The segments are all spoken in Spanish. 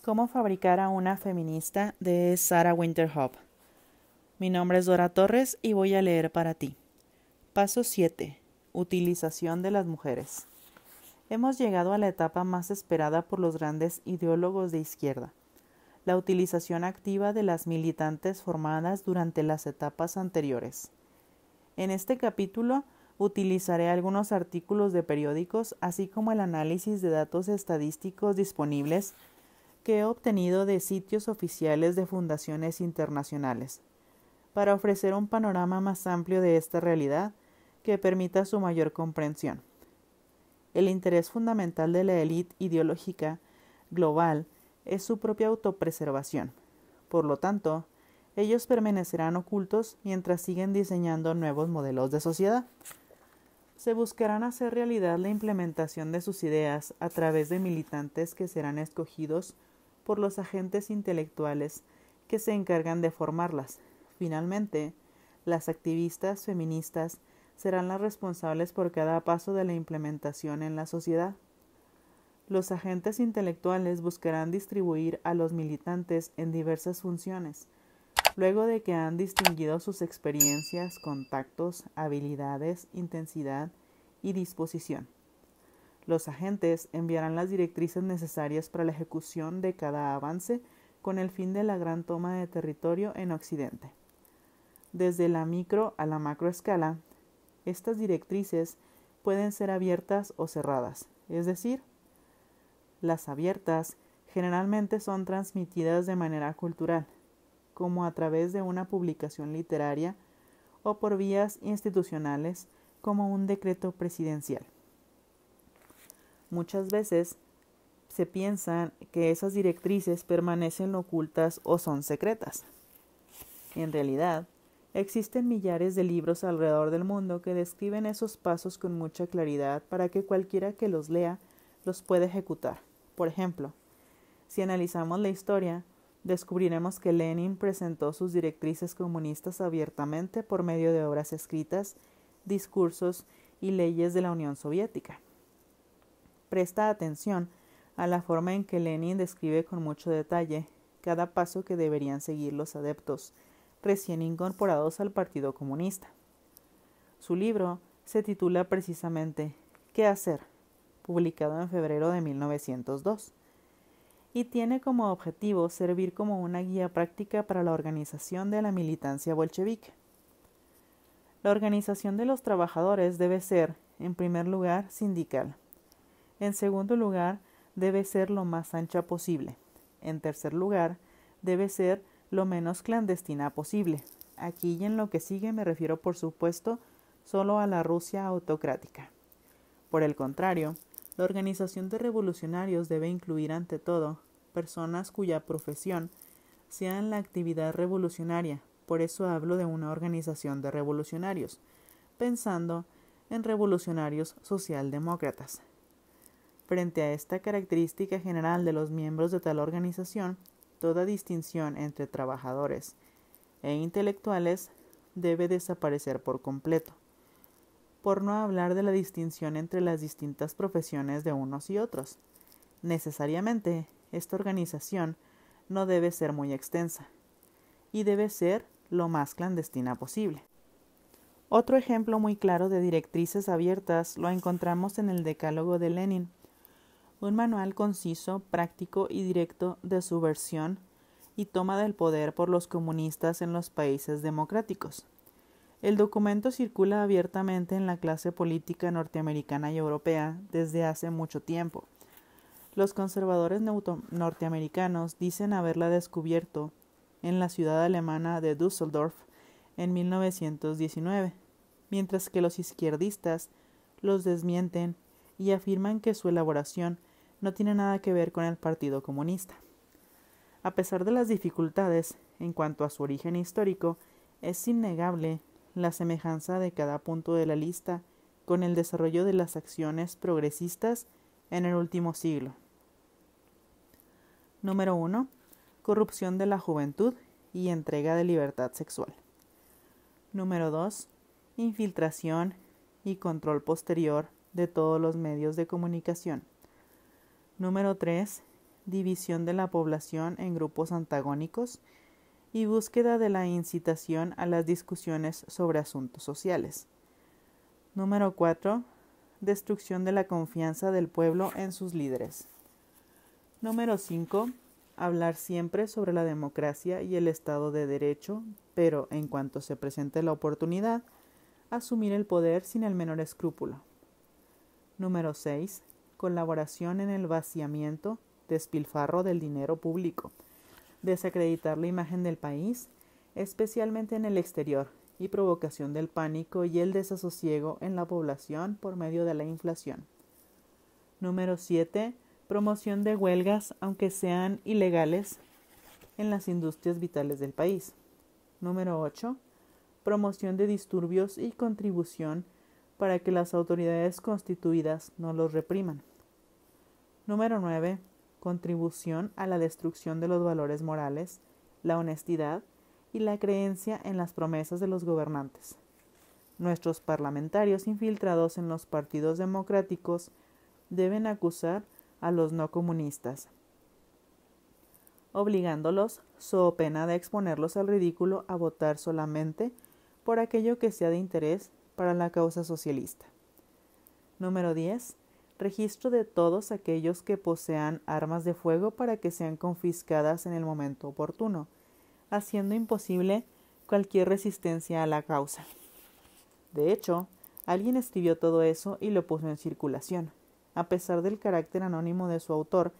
Cómo fabricar a una feminista de Sarah Winterhoff. Mi nombre es Dora Torres y voy a leer para ti. Paso 7. Utilización de las mujeres. Hemos llegado a la etapa más esperada por los grandes ideólogos de izquierda, la utilización activa de las militantes formadas durante las etapas anteriores. En este capítulo utilizaré algunos artículos de periódicos, así como el análisis de datos estadísticos disponibles que he obtenido de sitios oficiales de fundaciones internacionales, para ofrecer un panorama más amplio de esta realidad que permita su mayor comprensión. El interés fundamental de la élite ideológica global es su propia autopreservación. Por lo tanto, ellos permanecerán ocultos mientras siguen diseñando nuevos modelos de sociedad. Se buscarán hacer realidad la implementación de sus ideas a través de militantes que serán escogidos por los agentes intelectuales que se encargan de formarlas. Finalmente, las activistas feministas serán las responsables por cada paso de la implementación en la sociedad. Los agentes intelectuales buscarán distribuir a los militantes en diversas funciones, luego de que han distinguido sus experiencias, contactos, habilidades, intensidad y disposición. Los agentes enviarán las directrices necesarias para la ejecución de cada avance con el fin de la gran toma de territorio en Occidente. Desde la micro a la macroescala, estas directrices pueden ser abiertas o cerradas, es decir, las abiertas generalmente son transmitidas de manera cultural, como a través de una publicación literaria o por vías institucionales como un decreto presidencial. Muchas veces se piensa que esas directrices permanecen ocultas o son secretas. En realidad, existen millares de libros alrededor del mundo que describen esos pasos con mucha claridad para que cualquiera que los lea los pueda ejecutar. Por ejemplo, si analizamos la historia, descubriremos que Lenin presentó sus directrices comunistas abiertamente por medio de obras escritas, discursos y leyes de la Unión Soviética. Presta atención a la forma en que Lenin describe con mucho detalle cada paso que deberían seguir los adeptos recién incorporados al Partido Comunista. Su libro se titula precisamente ¿Qué hacer?, publicado en febrero de 1902, y tiene como objetivo servir como una guía práctica para la organización de la militancia bolchevique. La organización de los trabajadores debe ser, en primer lugar, sindical. En segundo lugar, debe ser lo más ancha posible. En tercer lugar, debe ser lo menos clandestina posible. Aquí y en lo que sigue me refiero, por supuesto, solo a la Rusia autocrática. Por el contrario, la organización de revolucionarios debe incluir ante todo personas cuya profesión sea en la actividad revolucionaria. Por eso hablo de una organización de revolucionarios, pensando en revolucionarios socialdemócratas. Frente a esta característica general de los miembros de tal organización, toda distinción entre trabajadores e intelectuales debe desaparecer por completo, por no hablar de la distinción entre las distintas profesiones de unos y otros. Necesariamente, esta organización no debe ser muy extensa, y debe ser lo más clandestina posible. Otro ejemplo muy claro de directrices abiertas lo encontramos en el Decálogo de Lenin, un manual conciso, práctico y directo de subversión y toma del poder por los comunistas en los países democráticos. El documento circula abiertamente en la clase política norteamericana y europea desde hace mucho tiempo. Los conservadores norteamericanos dicen haberla descubierto en la ciudad alemana de Düsseldorf en 1919, mientras que los izquierdistas los desmienten y afirman que su elaboración no tiene nada que ver con el Partido Comunista. A pesar de las dificultades en cuanto a su origen histórico, es innegable la semejanza de cada punto de la lista con el desarrollo de las acciones progresistas en el último siglo. Número 1. Corrupción de la juventud y entrega de libertad sexual. Número 2. Infiltración y control posterior de todos los medios de comunicación. Número 3. división de la población en grupos antagónicos y búsqueda de la incitación a las discusiones sobre asuntos sociales. Número 4. Destrucción de la confianza del pueblo en sus líderes. Número 5. Hablar siempre sobre la democracia y el Estado de Derecho, pero en cuanto se presente la oportunidad, asumir el poder sin el menor escrúpulo. Número 6. Colaboración en el vaciamiento, despilfarro del dinero público, desacreditar la imagen del país, especialmente en el exterior, y provocación del pánico y el desasosiego en la población por medio de la inflación. Número 7. Promoción de huelgas, aunque sean ilegales, en las industrias vitales del país. Número 8. Promoción de disturbios y contribución para que las autoridades constituidas no los repriman. Número 9. Contribución a la destrucción de los valores morales, la honestidad y la creencia en las promesas de los gobernantes. Nuestros parlamentarios infiltrados en los partidos democráticos deben acusar a los no comunistas, obligándolos, so pena de exponerlos al ridículo, a votar solamente por aquello que sea de interés para la causa socialista. Número 10. Registro de todos aquellos que posean armas de fuego para que sean confiscadas en el momento oportuno, haciendo imposible cualquier resistencia a la causa. De hecho, alguien escribió todo eso y lo puso en circulación. A pesar del carácter anónimo de su autor,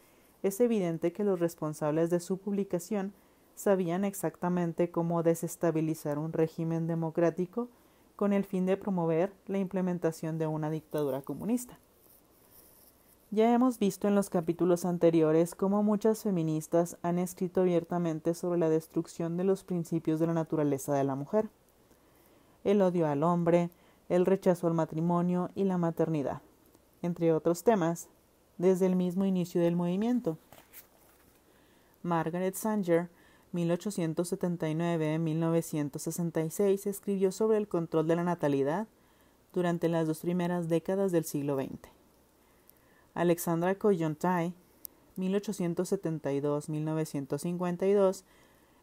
es evidente que los responsables de su publicación sabían exactamente cómo desestabilizar un régimen democrático con el fin de promover la implementación de una dictadura comunista. Ya hemos visto en los capítulos anteriores cómo muchas feministas han escrito abiertamente sobre la destrucción de los principios de la naturaleza de la mujer, el odio al hombre, el rechazo al matrimonio y la maternidad, entre otros temas, desde el mismo inicio del movimiento. Margaret Sanger, 1879-1966, escribió sobre el control de la natalidad durante las 2 primeras décadas del siglo XX. Alexandra Kollontai, 1872-1952,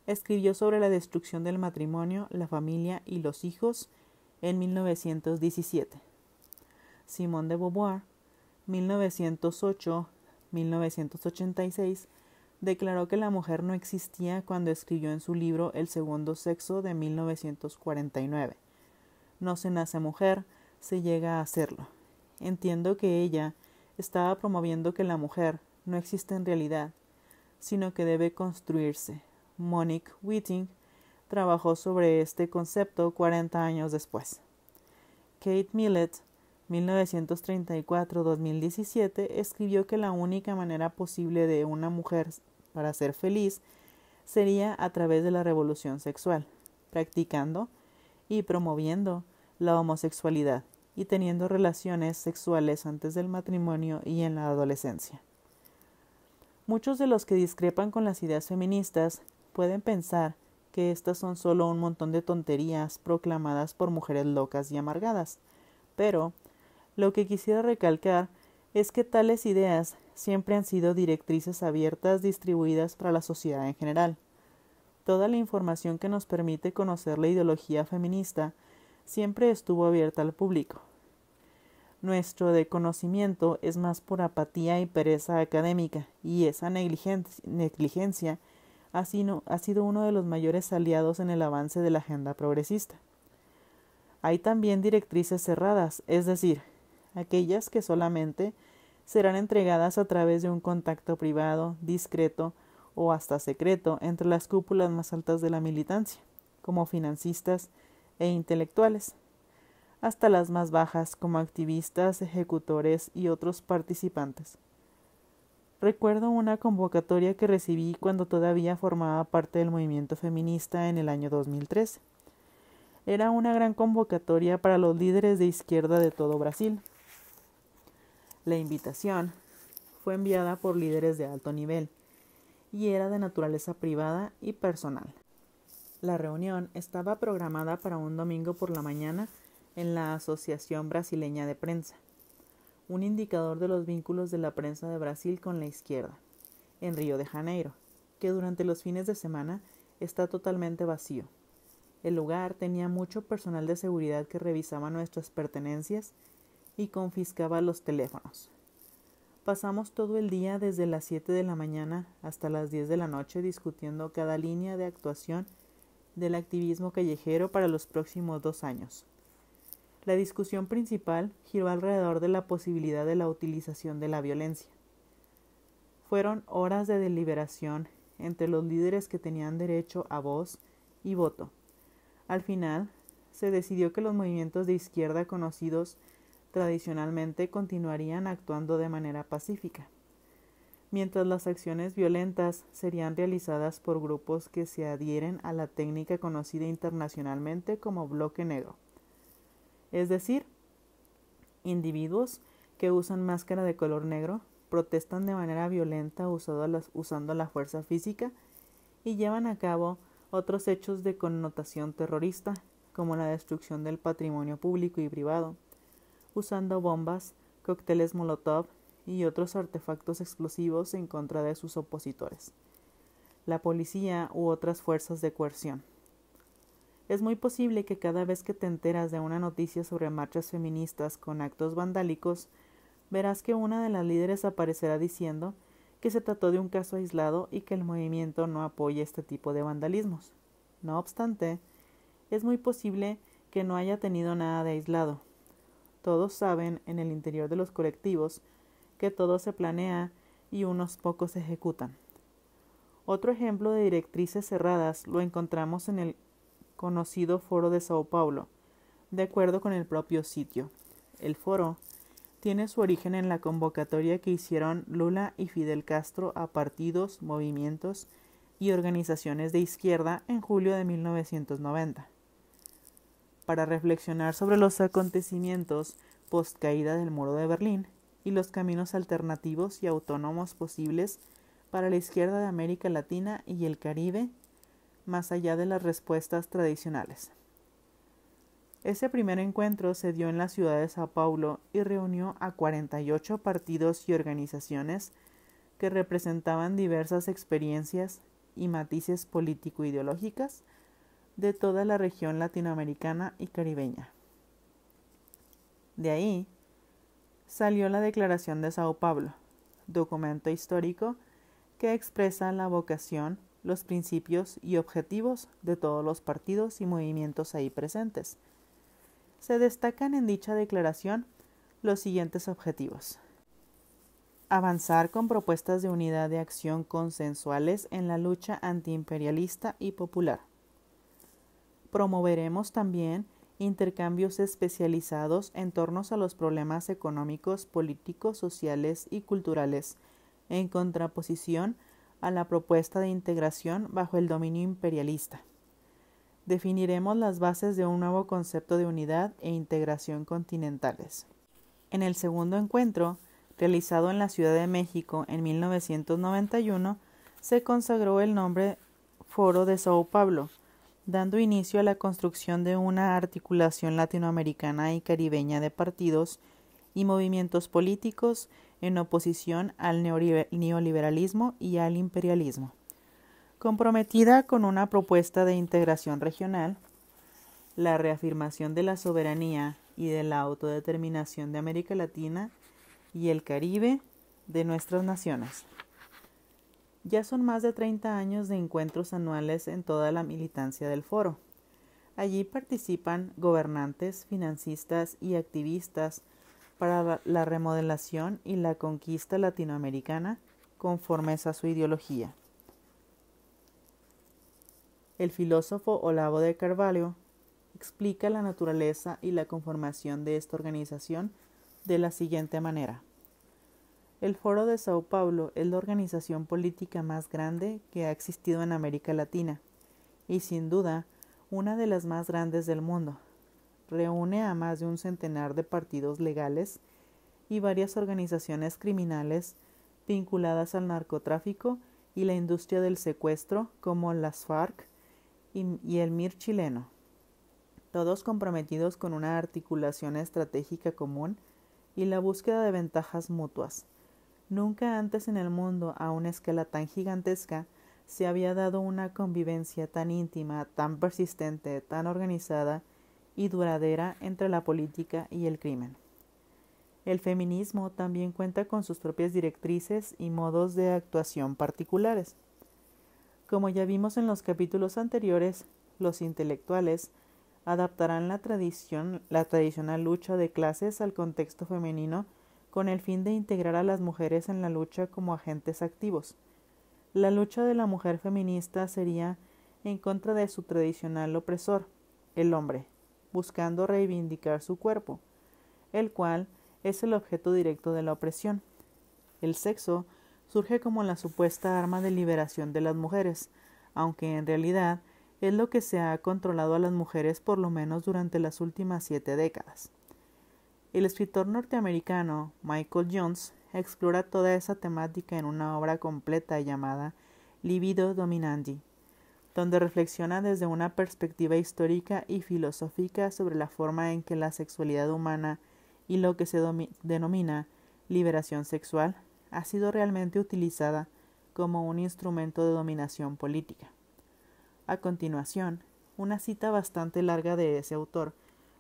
escribió sobre la destrucción del matrimonio, la familia y los hijos en 1917. Simone de Beauvoir, 1908-1986, declaró que la mujer no existía cuando escribió en su libro El segundo sexo de 1949. No se nace mujer, se llega a serlo. Entiendo que ella estaba promoviendo que la mujer no existe en realidad, sino que debe construirse. Monique Wittig trabajó sobre este concepto 40 años después. Kate Millett, 1934-2017, escribió que la única manera posible de una mujer para ser feliz sería a través de la revolución sexual, practicando y promoviendo la homosexualidad y teniendo relaciones sexuales antes del matrimonio y en la adolescencia. Muchos de los que discrepan con las ideas feministas pueden pensar que estas son solo un montón de tonterías proclamadas por mujeres locas y amargadas, pero lo que quisiera recalcar es que tales ideas siempre han sido directrices abiertas distribuidas para la sociedad en general. Toda la información que nos permite conocer la ideología feminista siempre estuvo abierta al público. Nuestro desconocimiento es más por apatía y pereza académica, y esa negligencia ha sido uno de los mayores aliados en el avance de la agenda progresista. Hay también directrices cerradas, es decir, aquellas que solamente serán entregadas a través de un contacto privado, discreto o hasta secreto entre las cúpulas más altas de la militancia, como financistas e intelectuales, hasta las más bajas como activistas, ejecutores y otros participantes. Recuerdo una convocatoria que recibí cuando todavía formaba parte del movimiento feminista en el año 2013. Era una gran convocatoria para los líderes de izquierda de todo Brasil. La invitación fue enviada por líderes de alto nivel y era de naturaleza privada y personal. La reunión estaba programada para un domingo por la mañana en la Asociación Brasileña de Prensa, un indicador de los vínculos de la prensa de Brasil con la izquierda. en Río de Janeiro, que durante los fines de semana está totalmente vacío. El lugar tenía mucho personal de seguridad que revisaba nuestras pertenencias y confiscaba los teléfonos. Pasamos todo el día desde las 7 de la mañana hasta las 10 de la noche discutiendo cada línea de actuación del activismo callejero para los próximos 2 años. La discusión principal giró alrededor de la posibilidad de la utilización de la violencia. Fueron horas de deliberación entre los líderes que tenían derecho a voz y voto. Al final, se decidió que los movimientos de izquierda conocidos tradicionalmente continuarían actuando de manera pacífica, mientras las acciones violentas serían realizadas por grupos que se adhieren a la técnica conocida internacionalmente como bloque negro, es decir, individuos que usan máscara de color negro, protestan de manera violenta usando la fuerza física y llevan a cabo otros hechos de connotación terrorista, como la destrucción del patrimonio público y privado, usando bombas, cócteles Molotov y otros artefactos explosivos en contra de sus opositores, la policía u otras fuerzas de coerción. Es muy posible que cada vez que te enteras de una noticia sobre marchas feministas con actos vandálicos, verás que una de las líderes aparecerá diciendo que se trató de un caso aislado y que el movimiento no apoya este tipo de vandalismos. No obstante, es muy posible que no haya tenido nada de aislado. Todos saben en el interior de los colectivos que todo se planea y unos pocos se ejecutan. Otro ejemplo de directrices cerradas lo encontramos en el conocido Foro de Sao Paulo, de acuerdo con el propio sitio. El foro tiene su origen en la convocatoria que hicieron Lula y Fidel Castro a partidos, movimientos y organizaciones de izquierda en julio de 1990, para reflexionar sobre los acontecimientos post-caída del muro de Berlín y los caminos alternativos y autónomos posibles para la izquierda de América Latina y el Caribe, más allá de las respuestas tradicionales. Ese primer encuentro se dio en la ciudad de Sao Paulo y reunió a 48 partidos y organizaciones que representaban diversas experiencias y matices político-ideológicas de toda la región latinoamericana y caribeña. De ahí salió la Declaración de Sao Paulo, documento histórico que expresa la vocación, los principios y objetivos de todos los partidos y movimientos ahí presentes. Se destacan en dicha declaración los siguientes objetivos: avanzar con propuestas de unidad de acción consensuales en la lucha antiimperialista y popular. Promoveremos también intercambios especializados en torno a los problemas económicos, políticos, sociales y culturales, en contraposición a la propuesta de integración bajo el dominio imperialista. Definiremos las bases de un nuevo concepto de unidad e integración continentales. En el segundo encuentro, realizado en la Ciudad de México en 1991, se consagró el nombre Foro de Sao Paulo, dando inicio a la construcción de una articulación latinoamericana y caribeña de partidos y movimientos políticos en oposición al neoliberalismo y al imperialismo. Comprometida con una propuesta de integración regional, la reafirmación de la soberanía y de la autodeterminación de América Latina y el Caribe de nuestras naciones. Ya son más de 30 años de encuentros anuales en toda la militancia del foro. Allí participan gobernantes, financistas y activistas para la remodelación y la conquista latinoamericana conformes a su ideología. El filósofo Olavo de Carvalho explica la naturaleza y la conformación de esta organización de la siguiente manera. El Foro de Sao Paulo es la organización política más grande que ha existido en América Latina y sin duda una de las más grandes del mundo. Reúne a más de un centenar de partidos legales y varias organizaciones criminales vinculadas al narcotráfico y la industria del secuestro como las FARC y el MIR chileno, todos comprometidos con una articulación estratégica común y la búsqueda de ventajas mutuas, Nunca antes en el mundo, a una escala tan gigantesca, se había dado una convivencia tan íntima, tan persistente, tan organizada y duradera entre la política y el crimen. El feminismo también cuenta con sus propias directrices y modos de actuación particulares. Como ya vimos en los capítulos anteriores, los intelectuales adaptarán la tradicional lucha de clases al contexto femenino con el fin de integrar a las mujeres en la lucha como agentes activos. La lucha de la mujer feminista sería en contra de su tradicional opresor, el hombre, buscando reivindicar su cuerpo, el cual es el objeto directo de la opresión. El sexo surge como la supuesta arma de liberación de las mujeres, aunque en realidad es lo que se ha controlado a las mujeres por lo menos durante las últimas 7 décadas. El escritor norteamericano Michael Jones explora toda esa temática en una obra completa llamada Libido Dominandi, donde reflexiona desde una perspectiva histórica y filosófica sobre la forma en que la sexualidad humana y lo que se denomina liberación sexual ha sido realmente utilizada como un instrumento de dominación política. A continuación, una cita bastante larga de ese autor,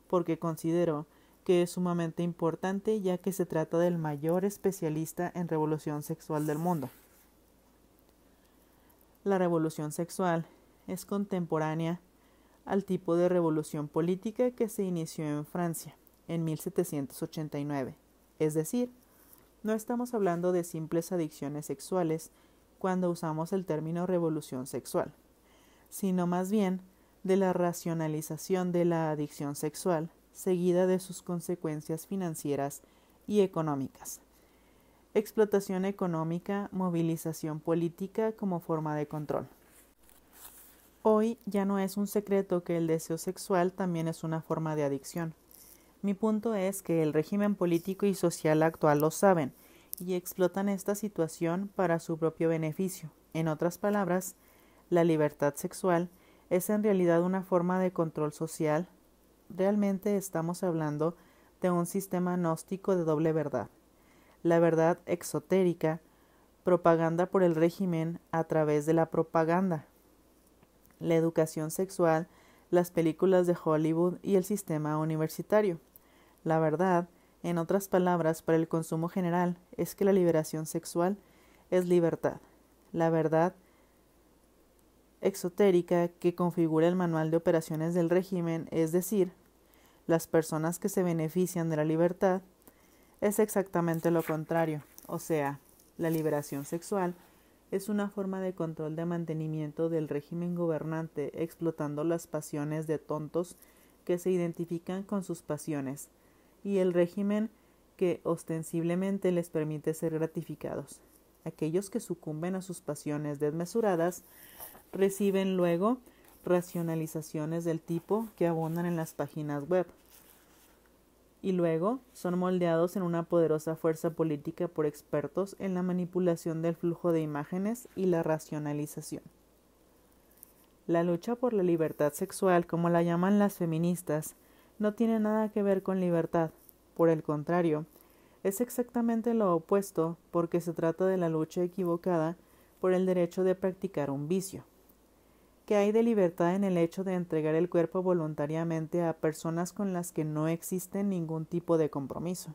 porque considero que es sumamente importante ya que se trata del mayor especialista en revolución sexual del mundo. La revolución sexual es contemporánea al tipo de revolución política que se inició en Francia en 1789, es decir, no estamos hablando de simples adicciones sexuales cuando usamos el término revolución sexual, sino más bien de la racionalización de la adicción sexual, seguida de sus consecuencias financieras y económicas. Explotación económica, movilización política como forma de control. Hoy ya no es un secreto que el deseo sexual también es una forma de adicción. Mi punto es que el régimen político y social actual lo saben y explotan esta situación para su propio beneficio. En otras palabras, la libertad sexual es en realidad una forma de control social. Realmente estamos hablando de un sistema gnóstico de doble verdad. La verdad exotérica, propaganda por el régimen a través de la propaganda. La educación sexual, las películas de Hollywood y el sistema universitario. La verdad, en otras palabras, para el consumo general, es que la liberación sexual es libertad. La verdad exotérica que configura el manual de operaciones del régimen, es decir, las personas que se benefician de la libertad, es exactamente lo contrario, o sea, la liberación sexual es una forma de control de mantenimiento del régimen gobernante explotando las pasiones de tontos que se identifican con sus pasiones y el régimen que ostensiblemente les permite ser gratificados. Aquellos que sucumben a sus pasiones desmesuradas reciben luego racionalizaciones del tipo que abundan en las páginas web y luego son moldeados en una poderosa fuerza política por expertos en la manipulación del flujo de imágenes y la racionalización. La lucha por la libertad sexual, como la llaman las feministas, no tiene nada que ver con libertad. Por el contrario, es exactamente lo opuesto porque se trata de la lucha equivocada por el derecho de practicar un vicio. ¿Qué hay de libertad en el hecho de entregar el cuerpo voluntariamente a personas con las que no existe ningún tipo de compromiso?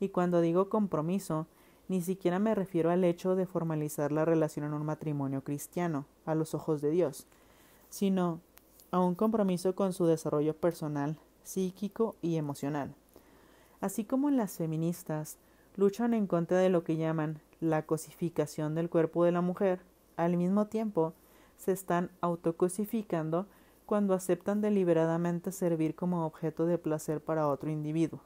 Y cuando digo compromiso, ni siquiera me refiero al hecho de formalizar la relación en un matrimonio cristiano, a los ojos de Dios, sino a un compromiso con su desarrollo personal, psíquico y emocional. Así como las feministas luchan en contra de lo que llaman la cosificación del cuerpo de la mujer, al mismo tiempo se están autocosificando cuando aceptan deliberadamente servir como objeto de placer para otro individuo.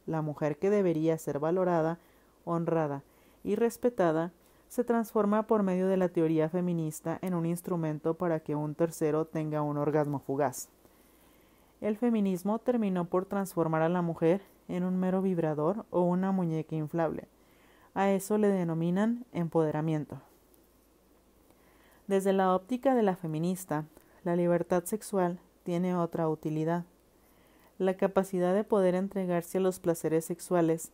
La mujer que debería ser valorada, honrada y respetada se transforma por medio de la teoría feminista en un instrumento para que un tercero tenga un orgasmo fugaz. El feminismo terminó por transformar a la mujer en un mero vibrador o una muñeca inflable. A eso le denominan empoderamiento. Desde la óptica de la feminista, la libertad sexual tiene otra utilidad. La capacidad de poder entregarse a los placeres sexuales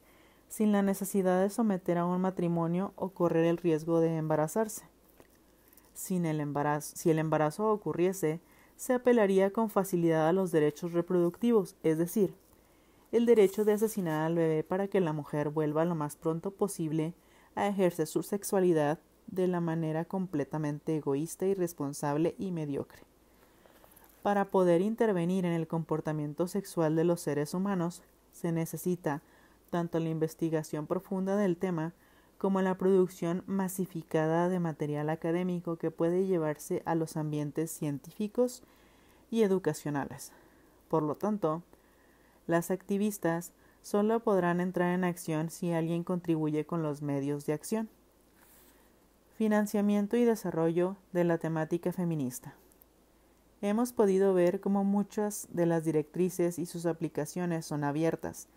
sin la necesidad de someter a un matrimonio o correr el riesgo de embarazarse. Si el embarazo ocurriese, se apelaría con facilidad a los derechos reproductivos, es decir, el derecho de asesinar al bebé para que la mujer vuelva lo más pronto posible a ejercer su sexualidad de la manera completamente egoísta, irresponsable y mediocre. Para poder intervenir en el comportamiento sexual de los seres humanos, se necesita tanto la investigación profunda del tema como la producción masificada de material académico que puede llevarse a los ambientes científicos y educacionales. Por lo tanto, las activistas solo podrán entrar en acción si alguien contribuye con los medios de acción. Financiamiento y desarrollo de la temática feminista. Hemos podido ver cómo muchas de las directrices y sus aplicaciones son abiertas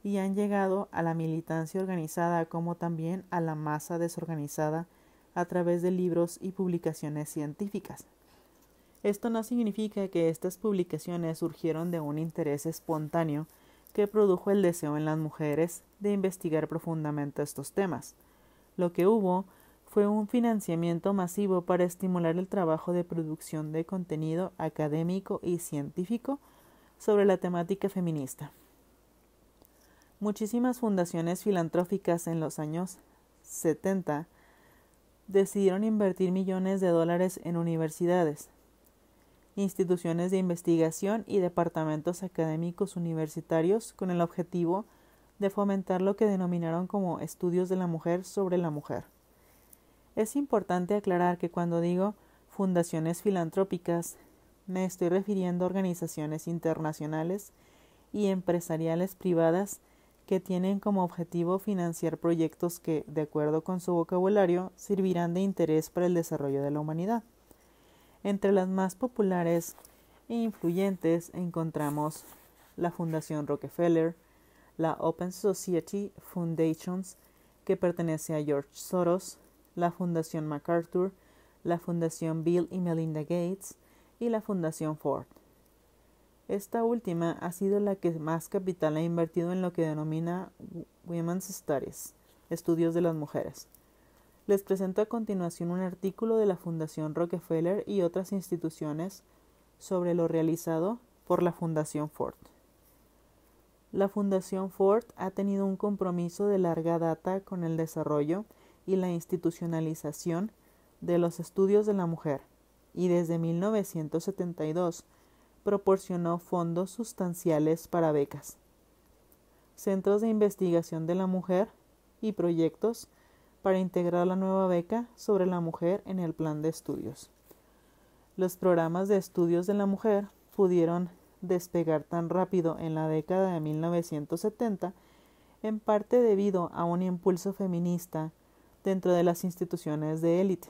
y han llegado a la militancia organizada como también a la masa desorganizada a través de libros y publicaciones científicas. Esto no significa que estas publicaciones surgieron de un interés espontáneo que produjo el deseo en las mujeres de investigar profundamente estos temas. Lo que hubo fue un financiamiento masivo para estimular el trabajo de producción de contenido académico y científico sobre la temática feminista. Muchísimas fundaciones filantrópicas en los años 70 decidieron invertir millones de dólares en universidades, instituciones de investigación y departamentos académicos universitarios con el objetivo de fomentar lo que denominaron como estudios de la mujer sobre la mujer. Es importante aclarar que cuando digo fundaciones filantrópicas, me estoy refiriendo a organizaciones internacionales y empresariales privadas que tienen como objetivo financiar proyectos que, de acuerdo con su vocabulario, servirán de interés para el desarrollo de la humanidad. Entre las más populares e influyentes encontramos la Fundación Rockefeller, la Open Society Foundations, que pertenece a George Soros, la Fundación MacArthur, la Fundación Bill y Melinda Gates y la Fundación Ford. Esta última ha sido la que más capital ha invertido en lo que denomina Women's Studies, estudios de las mujeres. Les presento a continuación un artículo de la Fundación Rockefeller y otras instituciones sobre lo realizado por la Fundación Ford. La Fundación Ford ha tenido un compromiso de larga data con el desarrollo y la institucionalización de los estudios de la mujer, y desde 1972 proporcionó fondos sustanciales para becas, centros de investigación de la mujer y proyectos para integrar la nueva beca sobre la mujer en el plan de estudios. Los programas de estudios de la mujer pudieron despegar tan rápido en la década de 1970, en parte debido a un impulso feminista dentro de las instituciones de élite.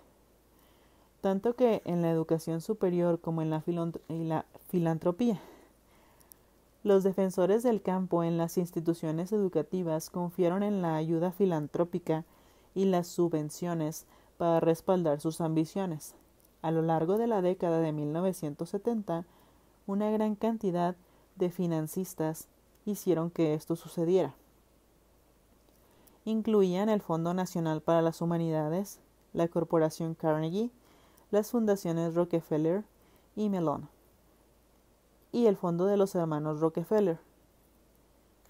Tanto que en la educación superior como en la filantropía, los defensores del campo en las instituciones educativas confiaron en la ayuda filantrópica y las subvenciones para respaldar sus ambiciones. A lo largo de la década de 1970, una gran cantidad de financistas hicieron que esto sucediera. Incluían el Fondo Nacional para las Humanidades, la Corporación Carnegie, las fundaciones Rockefeller y Mellon, y el Fondo de los Hermanos Rockefeller.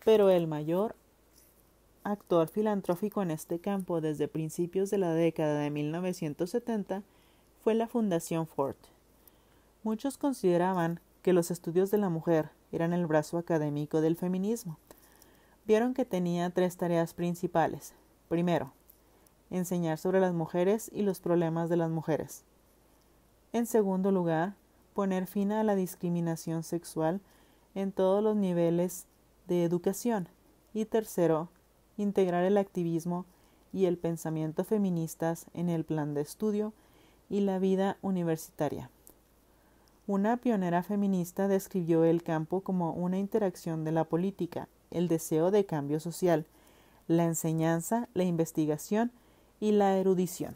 Pero el mayor actor filantrópico en este campo desde principios de la década de 1970 fue la Fundación Ford. Muchos consideraban que los estudios de la mujer eran el brazo académico del feminismo. Vieron que tenía tres tareas principales. Primero, enseñar sobre las mujeres y los problemas de las mujeres. En segundo lugar, poner fin a la discriminación sexual en todos los niveles de educación. Y tercero, integrar el activismo y el pensamiento feministas en el plan de estudio y la vida universitaria. Una pionera feminista describió el campo como una interacción de la política, el deseo de cambio social, la enseñanza, la investigación y la erudición.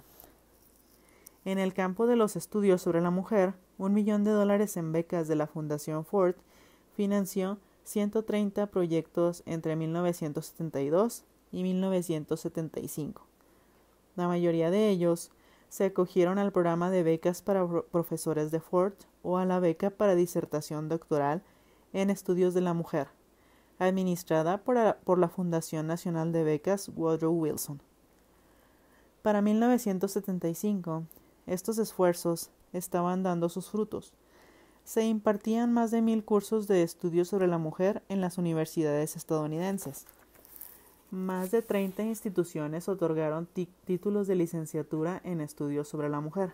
En el campo de los estudios sobre la mujer, $1 millón en becas de la Fundación Ford financió 130 proyectos entre 1972 y 1975. La mayoría de ellos se acogieron al programa de becas para profesores de Ford o a la beca para disertación doctoral en estudios de la mujer, administrada por la Fundación Nacional de Becas Woodrow Wilson. Para 1975, estos esfuerzos estaban dando sus frutos. Se impartían más de 1,000 cursos de estudios sobre la mujer en las universidades estadounidenses. Más de 30 instituciones otorgaron títulos de licenciatura en estudios sobre la mujer.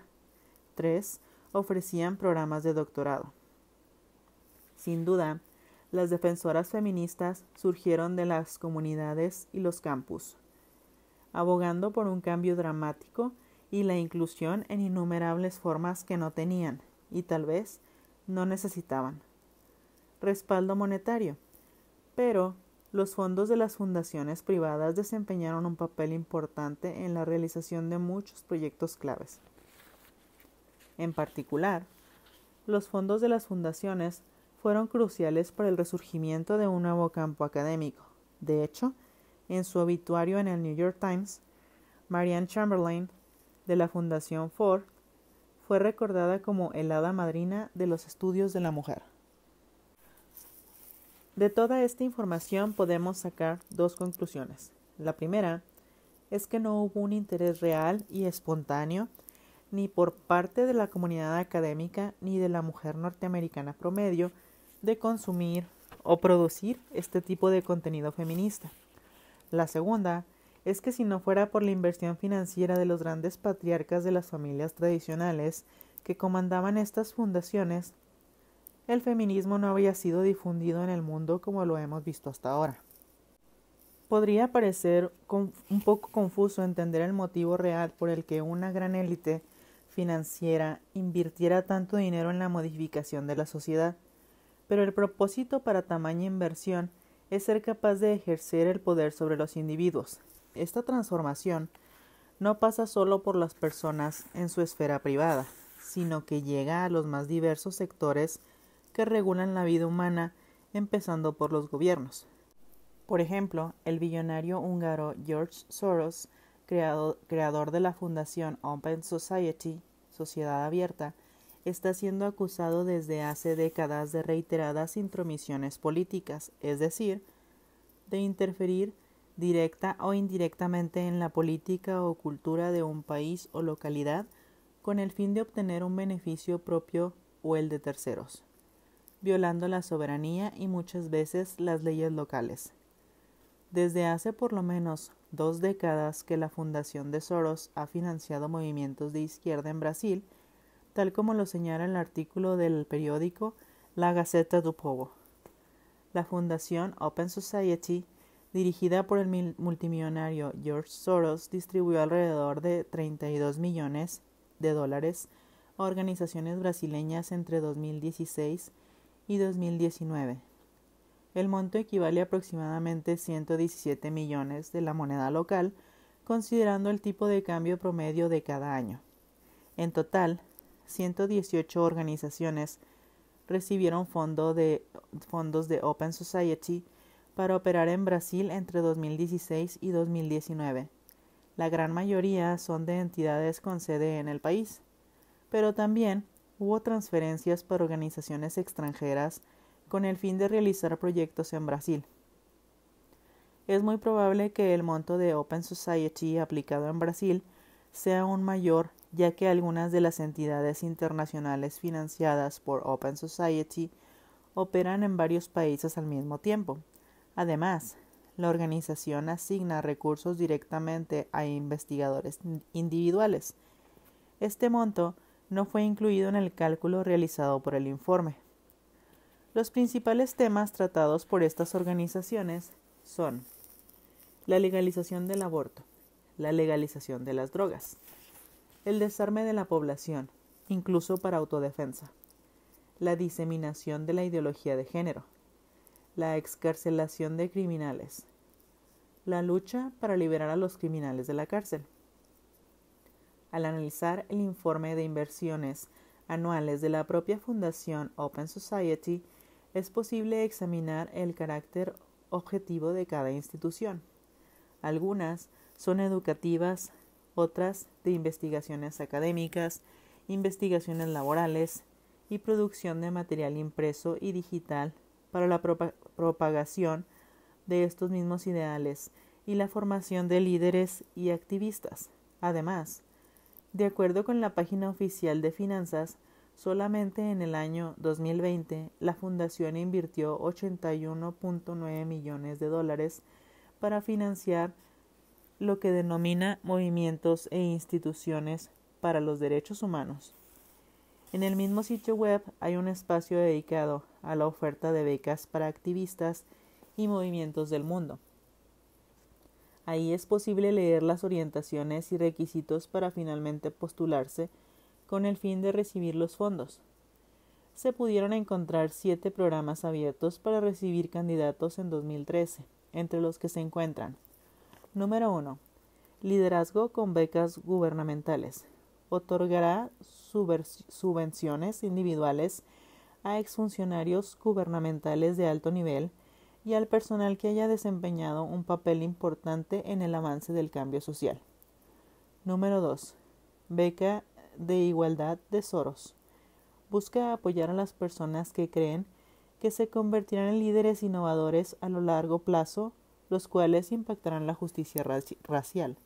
3 ofrecían programas de doctorado. Sin duda, las defensoras feministas surgieron de las comunidades y los campus, abogando por un cambio dramático y la inclusión en innumerables formas que no tenían, y tal vez no necesitaban, respaldo monetario, pero los fondos de las fundaciones privadas desempeñaron un papel importante en la realización de muchos proyectos claves. En particular, los fondos de las fundaciones fueron cruciales para el resurgimiento de un nuevo campo académico. De hecho, en su obituario en el New York Times, Marianne Chamberlain, de la Fundación Ford, fue recordada como el hada madrina de los estudios de la mujer. De toda esta información podemos sacar 2 conclusiones. La primera es que no hubo un interés real y espontáneo ni por parte de la comunidad académica ni de la mujer norteamericana promedio de consumir o producir este tipo de contenido feminista. La segunda es que si no fuera por la inversión financiera de los grandes patriarcas de las familias tradicionales que comandaban estas fundaciones, el feminismo no habría sido difundido en el mundo como lo hemos visto hasta ahora. Podría parecer un poco confuso entender el motivo real por el que una gran élite financiera invirtiera tanto dinero en la modificación de la sociedad, pero el propósito para tamaña inversión es ser capaz de ejercer el poder sobre los individuos. Esta transformación no pasa solo por las personas en su esfera privada, sino que llega a los más diversos sectores que regulan la vida humana, empezando por los gobiernos. Por ejemplo, el billonario húngaro George Soros, creador de la fundación Open Society, Sociedad Abierta, está siendo acusado desde hace décadas de reiteradas intromisiones políticas, es decir, de interferir directa o indirectamente en la política o cultura de un país o localidad con el fin de obtener un beneficio propio o el de terceros, violando la soberanía y muchas veces las leyes locales. Desde hace por lo menos 2 décadas que la Fundación de Soros ha financiado movimientos de izquierda en Brasil, tal como lo señala el artículo del periódico La Gaceta do Povo. La Fundación Open Society, dirigida por el multimillonario George Soros, distribuyó alrededor de $32 millones a organizaciones brasileñas entre 2016 y 2019. El monto equivale a aproximadamente 117 millones de la moneda local, considerando el tipo de cambio promedio de cada año. En total, 118 organizaciones recibieron fondos de Open Society para operar en Brasil entre 2016 y 2019. La gran mayoría son de entidades con sede en el país, pero también hubo transferencias para organizaciones extranjeras con el fin de realizar proyectos en Brasil. Es muy probable que el monto de Open Society aplicado en Brasil sea aún mayor, ya que algunas de las entidades internacionales financiadas por Open Society operan en varios países al mismo tiempo. Además, la organización asigna recursos directamente a investigadores individuales. Este monto no fue incluido en el cálculo realizado por el informe. Los principales temas tratados por estas organizaciones son la legalización del aborto, la legalización de las drogas, el desarme de la población, incluso para autodefensa, la diseminación de la ideología de género, la excarcelación de criminales, la lucha para liberar a los criminales de la cárcel. Al analizar el informe de inversiones anuales de la propia Fundación Open Society, es posible examinar el carácter objetivo de cada institución. Algunas son educativas, otras de investigaciones académicas, investigaciones laborales y producción de material impreso y digital para la propagación de estos mismos ideales y la formación de líderes y activistas. Además, de acuerdo con la página oficial de finanzas, solamente en el año 2020 la Fundación invirtió $81.9 millones para financiar lo que denomina movimientos e instituciones para los derechos humanos. En el mismo sitio web hay un espacio dedicado a la oferta de becas para activistas y movimientos del mundo. Ahí es posible leer las orientaciones y requisitos para finalmente postularse con el fin de recibir los fondos. Se pudieron encontrar 7 programas abiertos para recibir candidatos en 2013, entre los que se encuentran: Número 1. Liderazgo con becas gubernamentales. Otorgará subvenciones individuales a exfuncionarios gubernamentales de alto nivel y al personal que haya desempeñado un papel importante en el avance del cambio social. Número 2. Beca de igualdad de Soros. Busca apoyar a las personas que creen que se convertirán en líderes innovadores a lo largo plazo, los cuales impactarán la justicia racial.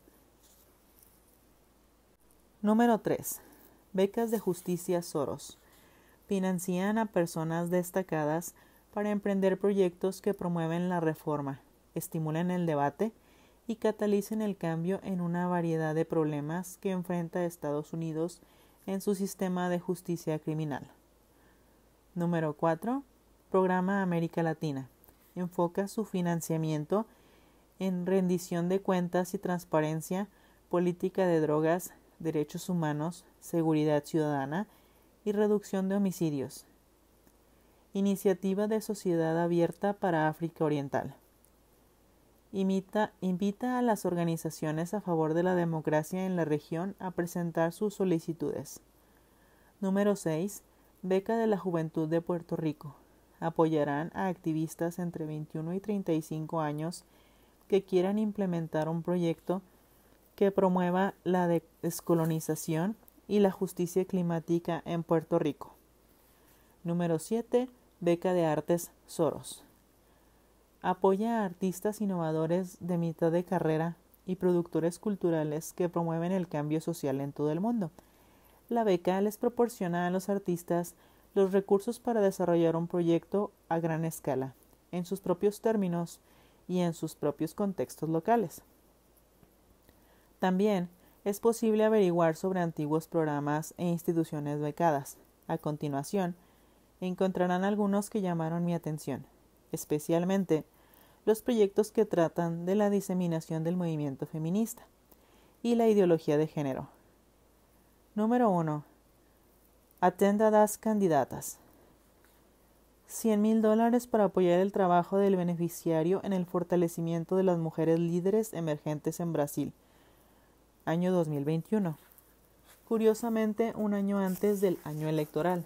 Número 3. Becas de justicia Soros. Financian a personas destacadas para emprender proyectos que promueven la reforma, estimulen el debate y catalicen el cambio en una variedad de problemas que enfrenta Estados Unidos en su sistema de justicia criminal. Número 4. Programa América Latina. Enfoca su financiamiento en rendición de cuentas y transparencia, política de drogas, derechos humanos, seguridad ciudadana y reducción de homicidios. Iniciativa de Sociedad Abierta para África Oriental. Invita a las organizaciones a favor de la democracia en la región a presentar sus solicitudes. Número 6. Beca de la Juventud de Puerto Rico. Apoyarán a activistas entre 21 y 35 años que quieran implementar un proyecto que promueva la descolonización y la justicia climática en Puerto Rico. Número 7. Beca de Artes Soros. Apoya a artistas innovadores de mitad de carrera y productores culturales que promueven el cambio social en todo el mundo. La beca les proporciona a los artistas los recursos para desarrollar un proyecto a gran escala, en sus propios términos y en sus propios contextos locales. También es posible averiguar sobre antiguos programas e instituciones becadas. A continuación, encontrarán algunos que llamaron mi atención, especialmente los proyectos que tratan de la diseminación del movimiento feminista y la ideología de género. Número 1. Atendadas candidatas. $100,000 para apoyar el trabajo del beneficiario en el fortalecimiento de las mujeres líderes emergentes en Brasil. Año 2021. Curiosamente, un año antes del año electoral.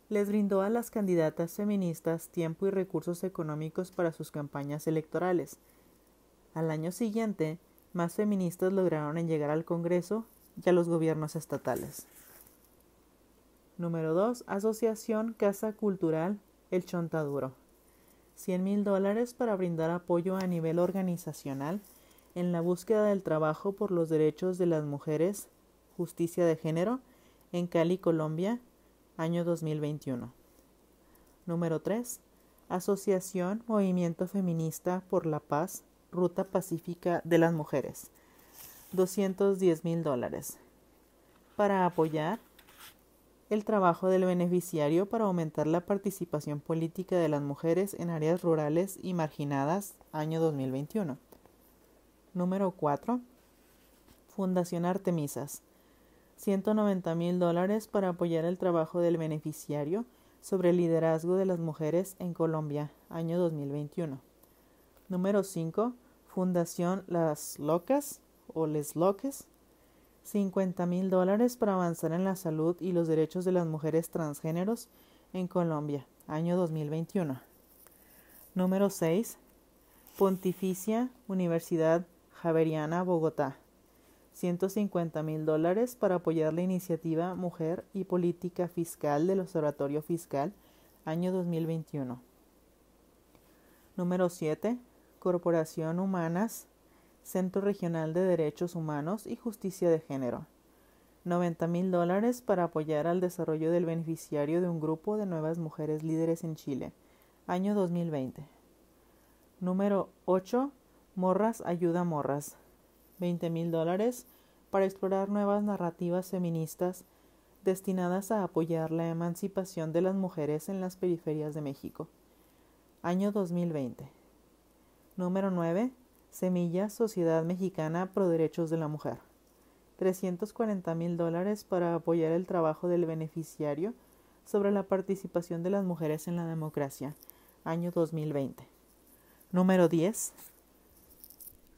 Les brindó a las candidatas feministas tiempo y recursos económicos para sus campañas electorales. Al año siguiente, más feministas lograron llegar al Congreso y a los gobiernos estatales. Número 2. Asociación Casa Cultural El Chontaduro. $100,000 para brindar apoyo a nivel organizacional en la búsqueda del trabajo por los derechos de las mujeres, justicia de género, en Cali, Colombia, año 2021. Número 3. Asociación Movimiento Feminista por la Paz, Ruta Pacífica de las Mujeres. $210,000 para apoyar el trabajo del beneficiario para aumentar la participación política de las mujeres en áreas rurales y marginadas, año 2021. Número 4. Fundación Artemisas. $190,000 para apoyar el trabajo del beneficiario sobre el liderazgo de las mujeres en Colombia, año 2021. Número 5. Fundación Las Locas o Les Loques. $50,000 para avanzar en la salud y los derechos de las mujeres transgéneros en Colombia, año 2021. Número 6. Pontificia Universidad Javeriana, Bogotá. $150,000 para apoyar la iniciativa Mujer y Política Fiscal del Observatorio Fiscal, año 2021. Número 7. Corporación Humanas, Centro Regional de Derechos Humanos y Justicia de Género. $90,000 para apoyar al desarrollo del beneficiario de un grupo de nuevas mujeres líderes en Chile, año 2020. Número 8. Morras Ayuda Morras. $20,000 para explorar nuevas narrativas feministas destinadas a apoyar la emancipación de las mujeres en las periferias de México. Año 2020. Número 9. Semillas Sociedad Mexicana Pro Derechos de la Mujer. $340,000 para apoyar el trabajo del beneficiario sobre la participación de las mujeres en la democracia. Año 2020. Número 10.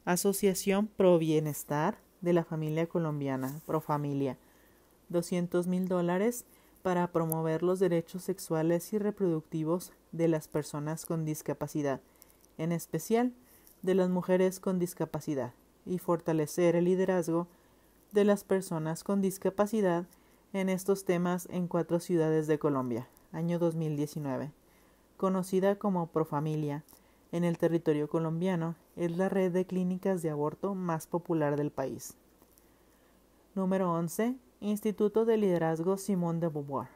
Asociación Pro Bienestar de la Familia Colombiana, Profamilia. $200,000 para promover los derechos sexuales y reproductivos de las personas con discapacidad, en especial de las mujeres con discapacidad, y fortalecer el liderazgo de las personas con discapacidad en estos temas en 4 ciudades de Colombia, año 2019. Conocida como Profamilia, en el territorio colombiano, es la red de clínicas de aborto más popular del país. Número 11. Instituto de Liderazgo Simone de Beauvoir.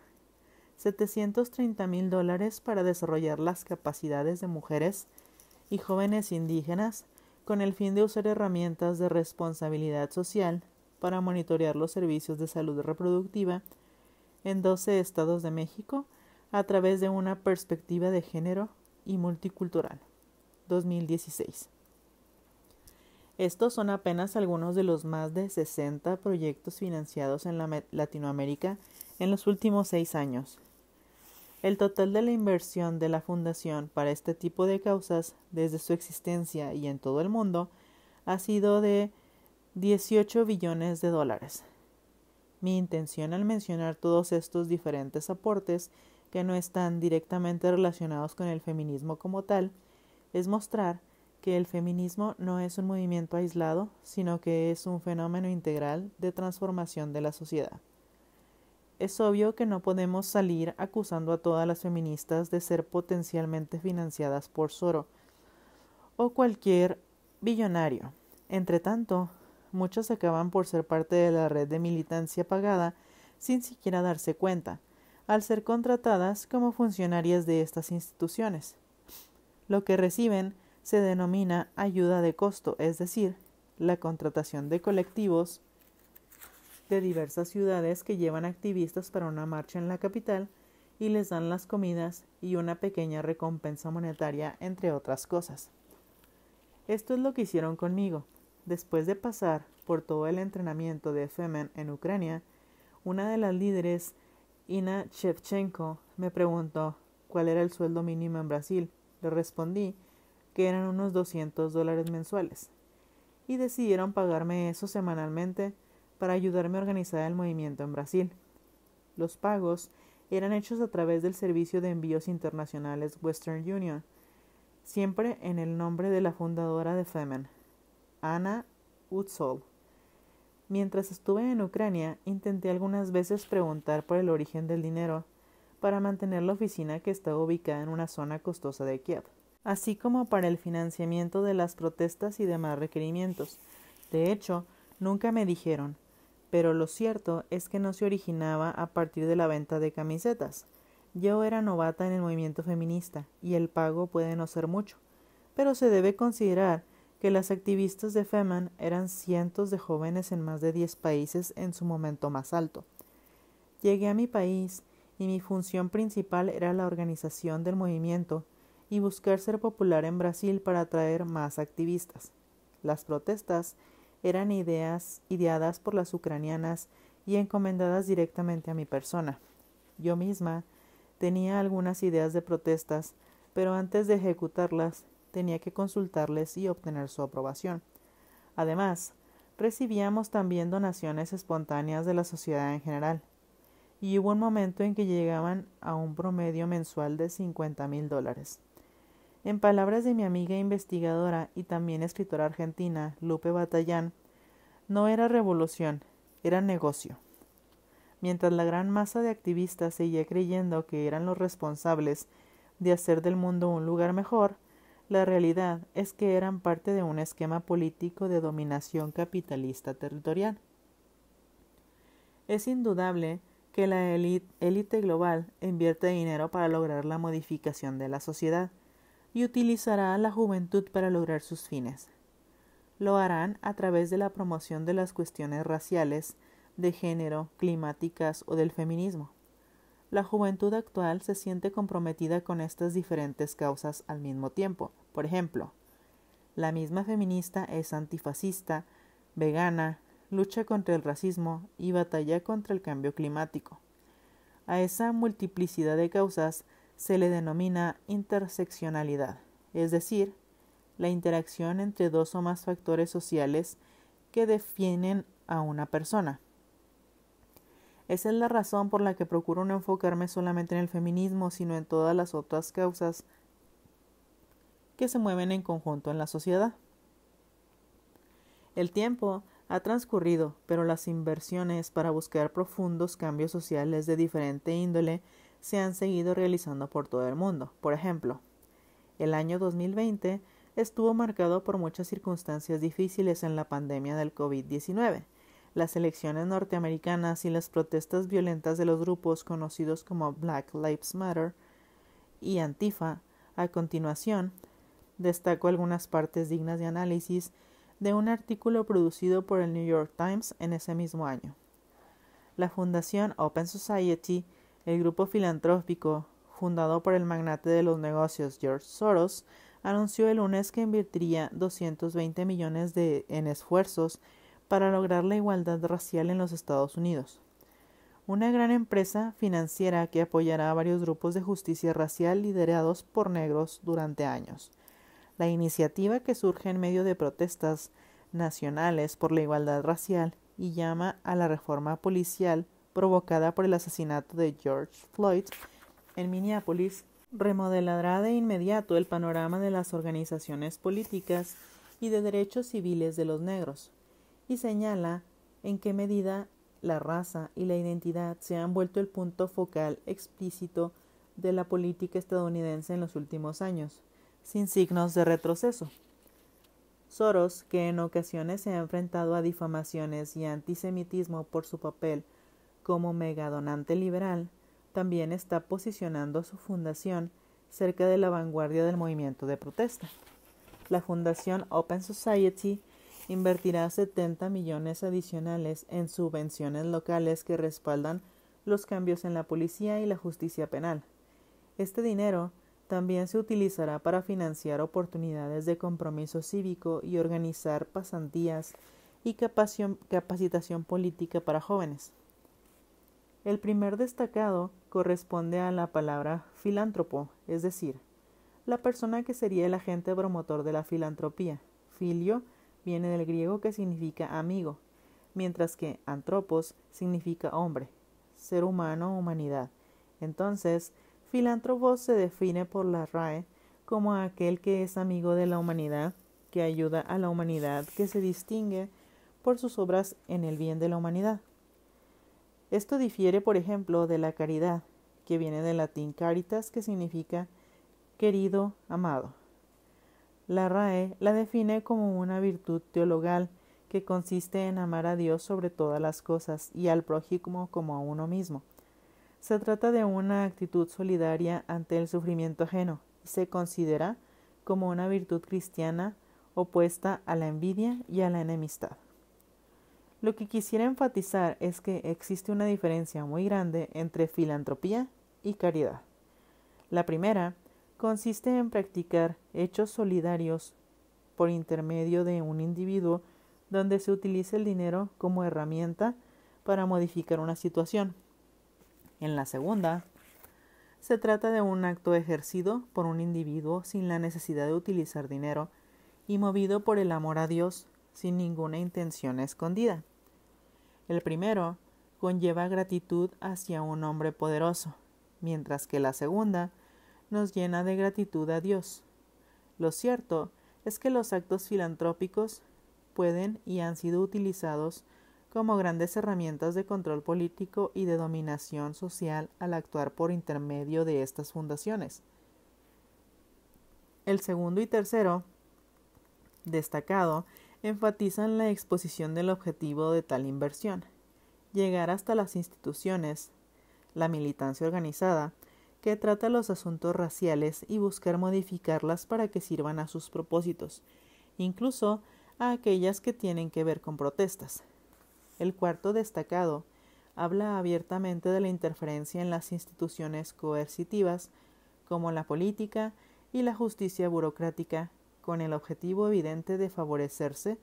$730,000 para desarrollar las capacidades de mujeres y jóvenes indígenas con el fin de usar herramientas de responsabilidad social para monitorear los servicios de salud reproductiva en 12 estados de México a través de una perspectiva de género y multicultural. 2016. Estos son apenas algunos de los más de 60 proyectos financiados en Latinoamérica en los últimos 6 años. El total de la inversión de la Fundación para este tipo de causas desde su existencia y en todo el mundo ha sido de $18 billones. Mi intención al mencionar todos estos diferentes aportes que no están directamente relacionados con el feminismo como tal es mostrar que el feminismo no es un movimiento aislado, sino que es un fenómeno integral de transformación de la sociedad. Es obvio que no podemos salir acusando a todas las feministas de ser potencialmente financiadas por Soros o cualquier billonario. Entre tanto, muchas acaban por ser parte de la red de militancia pagada sin siquiera darse cuenta, al ser contratadas como funcionarias de estas instituciones. Lo que reciben se denomina ayuda de costo, es decir, la contratación de colectivos de diversas ciudades que llevan activistas para una marcha en la capital y les dan las comidas y una pequeña recompensa monetaria, entre otras cosas. Esto es lo que hicieron conmigo. Después de pasar por todo el entrenamiento de Femen en Ucrania, una de las líderes, Ina Shevchenko, me preguntó cuál era el sueldo mínimo en Brasil. Le respondí que eran unos $200 mensuales, y decidieron pagarme eso semanalmente para ayudarme a organizar el movimiento en Brasil. Los pagos eran hechos a través del servicio de envíos internacionales Western Union, siempre en el nombre de la fundadora de Femen, Anna Utsol. Mientras estuve en Ucrania, intenté algunas veces preguntar por el origen del dinero para mantener la oficina que estaba ubicada en una zona costosa de Kiev, así como para el financiamiento de las protestas y demás requerimientos. De hecho, nunca me dijeron, pero lo cierto es que no se originaba a partir de la venta de camisetas. Yo era novata en el movimiento feminista, y el pago puede no ser mucho, pero se debe considerar que las activistas de Femen eran cientos de jóvenes en más de 10 países en su momento más alto. Llegué a mi país y mi función principal era la organización del movimiento y buscar ser popular en Brasil para atraer más activistas. Las protestas eran ideadas por las ucranianas y encomendadas directamente a mi persona. Yo misma tenía algunas ideas de protestas, pero antes de ejecutarlas tenía que consultarles y obtener su aprobación. Además, recibíamos también donaciones espontáneas de la sociedad en general, y hubo un momento en que llegaban a un promedio mensual de $50,000. En palabras de mi amiga investigadora y también escritora argentina, Lupe Batallán, no era revolución, era negocio. Mientras la gran masa de activistas seguía creyendo que eran los responsables de hacer del mundo un lugar mejor, la realidad es que eran parte de un esquema político de dominación capitalista territorial. Es indudable que la élite global invierte dinero para lograr la modificación de la sociedad y utilizará a la juventud para lograr sus fines. Lo harán a través de la promoción de las cuestiones raciales, de género, climáticas o del feminismo. La juventud actual se siente comprometida con estas diferentes causas al mismo tiempo. Por ejemplo, la misma feminista es antifascista, vegana, lucha contra el racismo y batalla contra el cambio climático. A esa multiplicidad de causas se le denomina interseccionalidad, es decir, la interacción entre dos o más factores sociales que definen a una persona. Esa es la razón por la que procuro no enfocarme solamente en el feminismo, sino en todas las otras causas que se mueven en conjunto en la sociedad. El tiempo ha transcurrido, pero las inversiones para buscar profundos cambios sociales de diferente índole se han seguido realizando por todo el mundo. Por ejemplo, el año 2020 estuvo marcado por muchas circunstancias difíciles en la pandemia del COVID-19. Las elecciones norteamericanas y las protestas violentas de los grupos conocidos como Black Lives Matter y Antifa. A continuación, destaco algunas partes dignas de análisis de un artículo producido por el New York Times en ese mismo año. La Fundación Open Society, el grupo filantrópico fundado por el magnate de los negocios George Soros, anunció el lunes que invertiría 220 millones en esfuerzos para lograr la igualdad racial en los Estados Unidos. Una gran empresa financiera que apoyará a varios grupos de justicia racial liderados por negros durante años. La iniciativa, que surge en medio de protestas nacionales por la igualdad racial y llama a la reforma policial provocada por el asesinato de George Floyd en Minneapolis, remodelará de inmediato el panorama de las organizaciones políticas y de derechos civiles de los negros, y señala en qué medida la raza y la identidad se han vuelto el punto focal explícito de la política estadounidense en los últimos años, sin signos de retroceso. Soros, que en ocasiones se ha enfrentado a difamaciones y antisemitismo por su papel como megadonante liberal, también está posicionando a su fundación cerca de la vanguardia del movimiento de protesta. La Fundación Open Society invertirá 70 millones adicionales en subvenciones locales que respaldan los cambios en la policía y la justicia penal. Este dinero también se utilizará para financiar oportunidades de compromiso cívico y organizar pasantías y capacitación política para jóvenes. El primer destacado corresponde a la palabra filántropo, es decir, la persona que sería el agente promotor de la filantropía. Filio viene del griego, que significa amigo, mientras que antropos significa hombre, ser humano o humanidad. Entonces, filántropo se define por la RAE como aquel que es amigo de la humanidad, que ayuda a la humanidad, que se distingue por sus obras en el bien de la humanidad. Esto difiere, por ejemplo, de la caridad, que viene del latín caritas, que significa querido, amado. La RAE la define como una virtud teologal que consiste en amar a Dios sobre todas las cosas y al prójimo como a uno mismo. Se trata de una actitud solidaria ante el sufrimiento ajeno y se considera como una virtud cristiana opuesta a la envidia y a la enemistad. Lo que quisiera enfatizar es que existe una diferencia muy grande entre filantropía y caridad. La primera consiste en practicar hechos solidarios por intermedio de un individuo donde se utiliza el dinero como herramienta para modificar una situación. En la segunda, se trata de un acto ejercido por un individuo sin la necesidad de utilizar dinero y movido por el amor a Dios sin ninguna intención escondida. El primero conlleva gratitud hacia un hombre poderoso, mientras que la segunda nos llena de gratitud a Dios. Lo cierto es que los actos filantrópicos pueden y han sido utilizados como grandes herramientas de control político y de dominación social al actuar por intermedio de estas fundaciones. El segundo y tercero, destacado, enfatizan la exposición del objetivo de tal inversión, llegar hasta las instituciones, la militancia organizada, que trata los asuntos raciales y buscar modificarlas para que sirvan a sus propósitos, incluso a aquellas que tienen que ver con protestas. El cuarto destacado habla abiertamente de la interferencia en las instituciones coercitivas, como la política y la justicia burocrática, con el objetivo evidente de favorecerse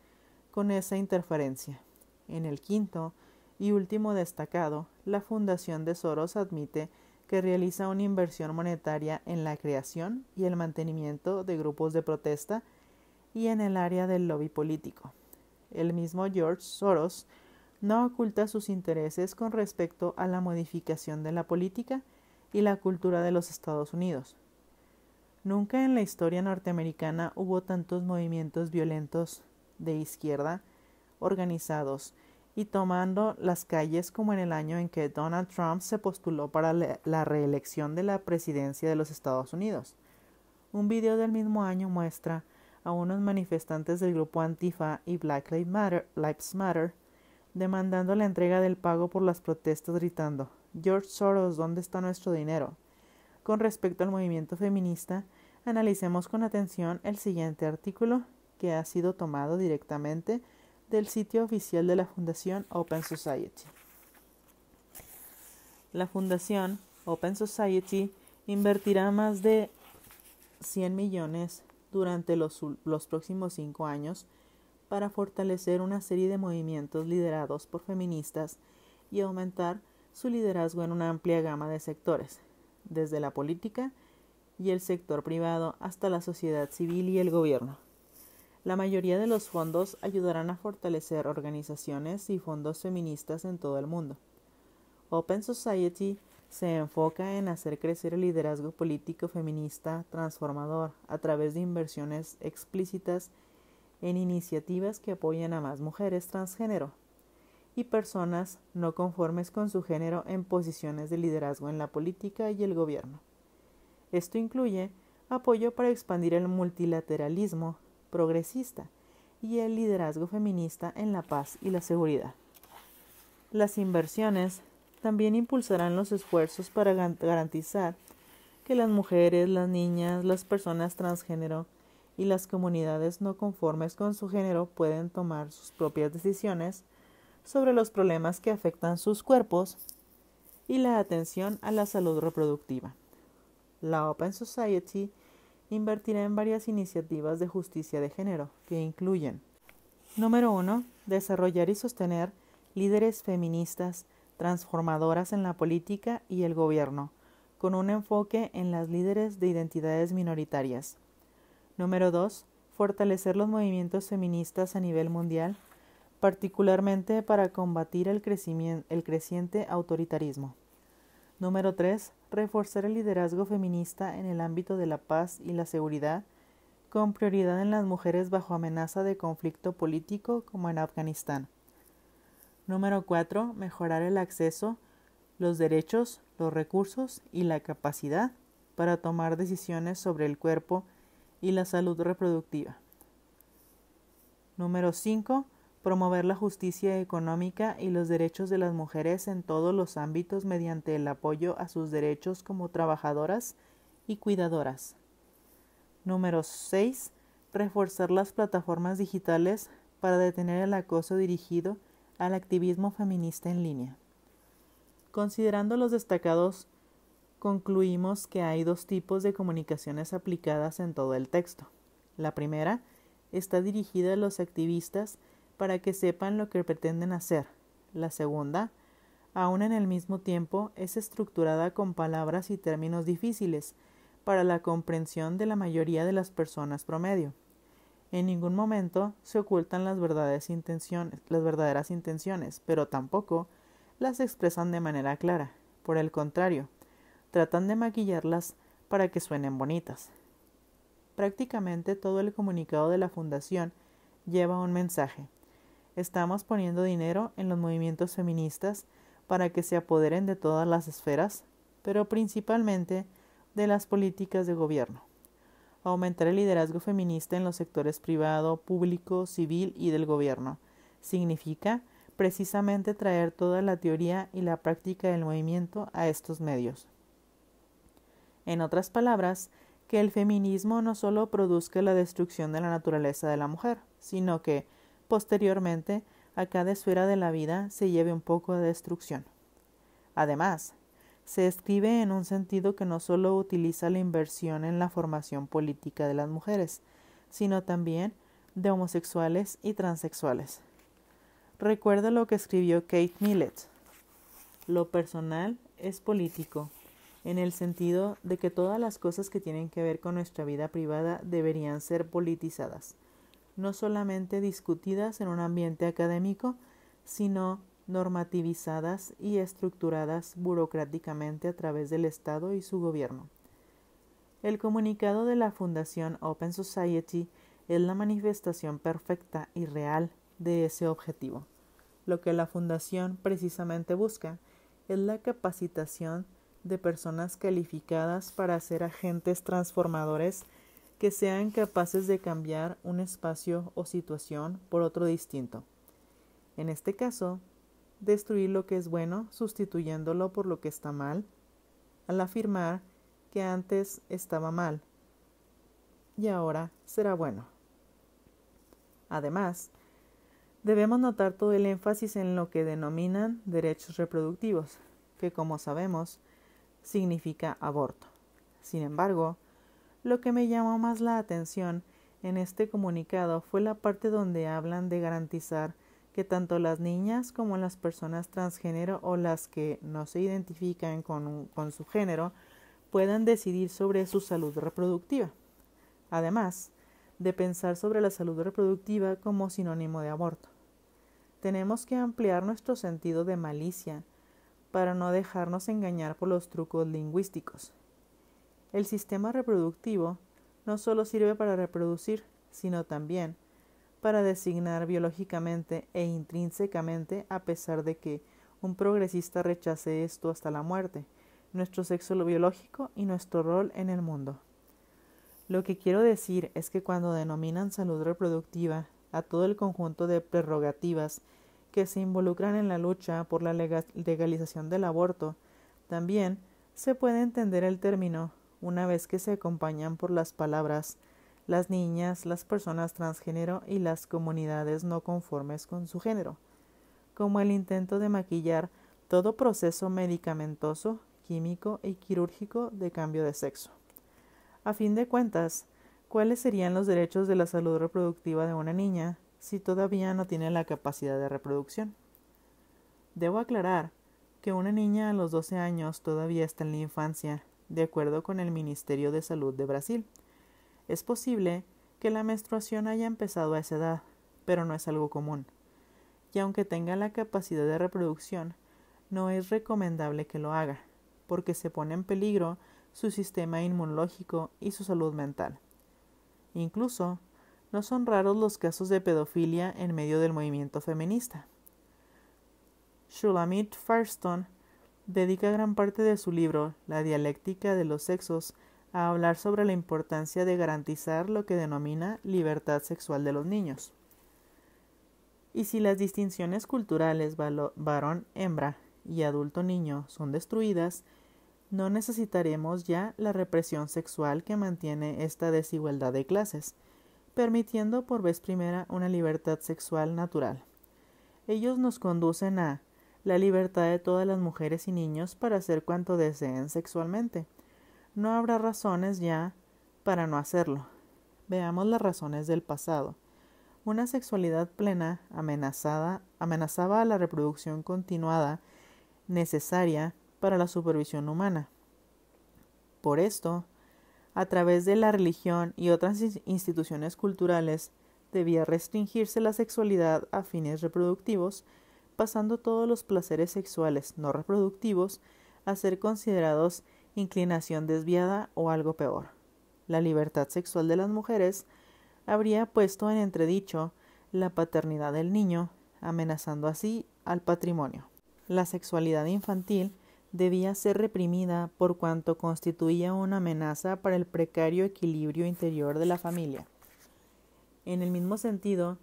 con esa interferencia. En el quinto y último destacado, la Fundación de Soros admite que realiza una inversión monetaria en la creación y el mantenimiento de grupos de protesta y en el área del lobby político. El mismo George Soros no oculta sus intereses con respecto a la modificación de la política y la cultura de los Estados Unidos. Nunca en la historia norteamericana hubo tantos movimientos violentos de izquierda organizados y tomando las calles como en el año en que Donald Trump se postuló para la reelección de la presidencia de los Estados Unidos. Un video del mismo año muestra a unos manifestantes del grupo Antifa y Black Lives Matter demandando la entrega del pago por las protestas gritando «George Soros, ¿dónde está nuestro dinero?». Con respecto al movimiento feminista, analicemos con atención el siguiente artículo que ha sido tomado directamente del sitio oficial de la Fundación Open Society. La Fundación Open Society invertirá más de 100 millones durante los próximos 5 años para fortalecer una serie de movimientos liderados por feministas y aumentar su liderazgo en una amplia gama de sectores, desde la política y el sector privado hasta la sociedad civil y el gobierno. La mayoría de los fondos ayudarán a fortalecer organizaciones y fondos feministas en todo el mundo. Open Society se enfoca en hacer crecer el liderazgo político feminista transformador a través de inversiones explícitas en iniciativas que apoyen a más mujeres transgénero y personas no conformes con su género en posiciones de liderazgo en la política y el gobierno. Esto incluye apoyo para expandir el multilateralismo progresista y el liderazgo feminista en la paz y la seguridad. Las inversiones también impulsarán los esfuerzos para garantizar que las mujeres, las niñas, las personas transgénero y las comunidades no conformes con su género pueden tomar sus propias decisiones sobre los problemas que afectan sus cuerpos y la atención a la salud reproductiva. La Open Society invertirá en varias iniciativas de justicia de género que incluyen: número 1. Desarrollar y sostener líderes feministas transformadoras en la política y el gobierno, con un enfoque en las líderes de identidades minoritarias. Número 2. Fortalecer los movimientos feministas a nivel mundial, particularmente para combatir el creciente autoritarismo. Número 3. Reforzar el liderazgo feminista en el ámbito de la paz y la seguridad, con prioridad en las mujeres bajo amenaza de conflicto político como en Afganistán. Número 4. Mejorar el acceso, los derechos, los recursos y la capacidad para tomar decisiones sobre el cuerpo y la salud reproductiva. Número 5. Promover la justicia económica y los derechos de las mujeres en todos los ámbitos mediante el apoyo a sus derechos como trabajadoras y cuidadoras. Número 6. Reforzar las plataformas digitales para detener el acoso dirigido al activismo feminista en línea. Considerando los destacados, concluimos que hay 2 tipos de comunicaciones aplicadas en todo el texto. La primera está dirigida a los activistas para que sepan lo que pretenden hacer. La segunda, aún en el mismo tiempo, es estructurada con palabras y términos difíciles para la comprensión de la mayoría de las personas promedio. En ningún momento se ocultan las verdaderas intenciones, pero tampoco las expresan de manera clara. Por el contrario, tratan de maquillarlas para que suenen bonitas. Prácticamente todo el comunicado de la Fundación lleva un mensaje. Estamos poniendo dinero en los movimientos feministas para que se apoderen de todas las esferas, pero principalmente de las políticas de gobierno. Aumentar el liderazgo feminista en los sectores privado, público, civil y del gobierno significa precisamente traer toda la teoría y la práctica del movimiento a estos medios. En otras palabras, que el feminismo no solo produzca la destrucción de la naturaleza de la mujer, sino que, posteriormente, a cada esfera de la vida se lleve un poco de destrucción. Además, se escribe en un sentido que no solo utiliza la inversión en la formación política de las mujeres, sino también de homosexuales y transexuales. Recuerda lo que escribió Kate Millett. Lo personal es político, en el sentido de que todas las cosas que tienen que ver con nuestra vida privada deberían ser politizadas, no solamente discutidas en un ambiente académico, sino normativizadas y estructuradas burocráticamente a través del Estado y su gobierno. El comunicado de la Fundación Open Society es la manifestación perfecta y real de ese objetivo. Lo que la Fundación precisamente busca es la capacitación de personas calificadas para ser agentes transformadores que sean capaces de cambiar un espacio o situación por otro distinto. En este caso, destruir lo que es bueno sustituyéndolo por lo que está mal, al afirmar que antes estaba mal y ahora será bueno. Además, debemos notar todo el énfasis en lo que denominan derechos reproductivos, que como sabemos, significa aborto. Sin embargo, lo que me llamó más la atención en este comunicado fue la parte donde hablan de garantizar que tanto las niñas como las personas transgénero o las que no se identifican con su género puedan decidir sobre su salud reproductiva. Además, de pensar sobre la salud reproductiva como sinónimo de aborto. Tenemos que ampliar nuestro sentido de malicia para no dejarnos engañar por los trucos lingüísticos. El sistema reproductivo no solo sirve para reproducir, sino también para designar biológicamente e intrínsecamente, a pesar de que un progresista rechace esto hasta la muerte, nuestro sexo biológico y nuestro rol en el mundo. Lo que quiero decir es que cuando denominan salud reproductiva a todo el conjunto de prerrogativas que se involucran en la lucha por la legalización del aborto, también se puede entender el término una vez que se acompañan por las palabras las niñas, las personas transgénero y las comunidades no conformes con su género, como el intento de maquillar todo proceso medicamentoso, químico y quirúrgico de cambio de sexo. A fin de cuentas, ¿cuáles serían los derechos de la salud reproductiva de una niña si todavía no tiene la capacidad de reproducción? Debo aclarar que una niña a los 12 años todavía está en la infancia, de acuerdo con el Ministerio de Salud de Brasil. Es posible que la menstruación haya empezado a esa edad, pero no es algo común. Y aunque tenga la capacidad de reproducción, no es recomendable que lo haga, porque se pone en peligro su sistema inmunológico y su salud mental. Incluso, no son raros los casos de pedofilia en medio del movimiento feminista. Shulamit Firestone dedica gran parte de su libro, La dialéctica de los sexos, a hablar sobre la importancia de garantizar lo que denomina libertad sexual de los niños. Y si las distinciones culturales varón-hembra y adulto-niño son destruidas, no necesitaremos ya la represión sexual que mantiene esta desigualdad de clases, permitiendo por vez primera una libertad sexual natural. Ellos nos conducen a la libertad de todas las mujeres y niños para hacer cuanto deseen sexualmente. No habrá razones ya para no hacerlo. Veamos las razones del pasado. Una sexualidad plena amenazaba a la reproducción continuada necesaria para la supervisión humana. Por esto, a través de la religión y otras instituciones culturales, debía restringirse la sexualidad a fines reproductivos, pasando todos los placeres sexuales no reproductivos a ser considerados inclinación desviada o algo peor. la libertad sexual de las mujeres, habría puesto en entredicho la paternidad del niño, amenazando así al patrimonio. La sexualidad infantil debía ser reprimida por cuanto constituía una amenaza para el precario equilibrio interior de la familia. En el mismo sentido,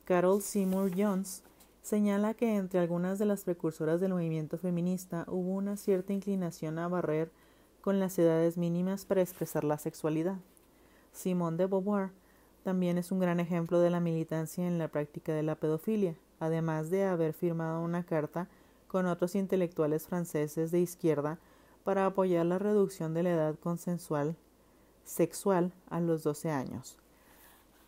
Carol Seymour Jones señala que entre algunas de las precursoras del movimiento feminista hubo una cierta inclinación a barrer con las edades mínimas para expresar la sexualidad. Simone de Beauvoir también es un gran ejemplo de la militancia en la práctica de la pedofilia, además de haber firmado una carta con otros intelectuales franceses de izquierda para apoyar la reducción de la edad consensual sexual a los 12 años.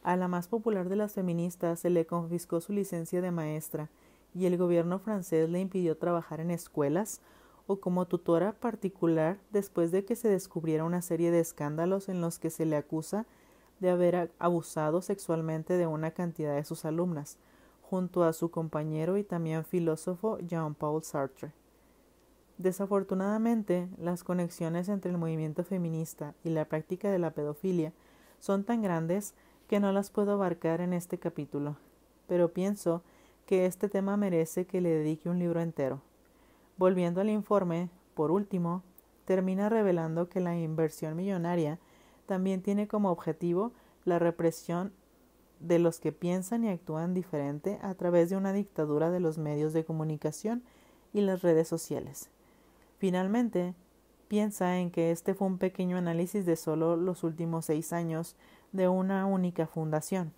A la más popular de las feministas se le confiscó su licencia de maestra y el gobierno francés le impidió trabajar en escuelas o como tutora particular después de que se descubriera una serie de escándalos en los que se le acusa de haber abusado sexualmente de una cantidad de sus alumnas, junto a su compañero y también filósofo Jean-Paul Sartre. Desafortunadamente, las conexiones entre el movimiento feminista y la práctica de la pedofilia son tan grandes que no las puedo abarcar en este capítulo, pero pienso que este tema merece que le dedique un libro entero. Volviendo al informe, por último, termina revelando que la inversión millonaria también tiene como objetivo la represión de los que piensan y actúan diferente a través de una dictadura de los medios de comunicación y las redes sociales. Finalmente, piensa en que este fue un pequeño análisis de solo los últimos 6 años de una única fundación,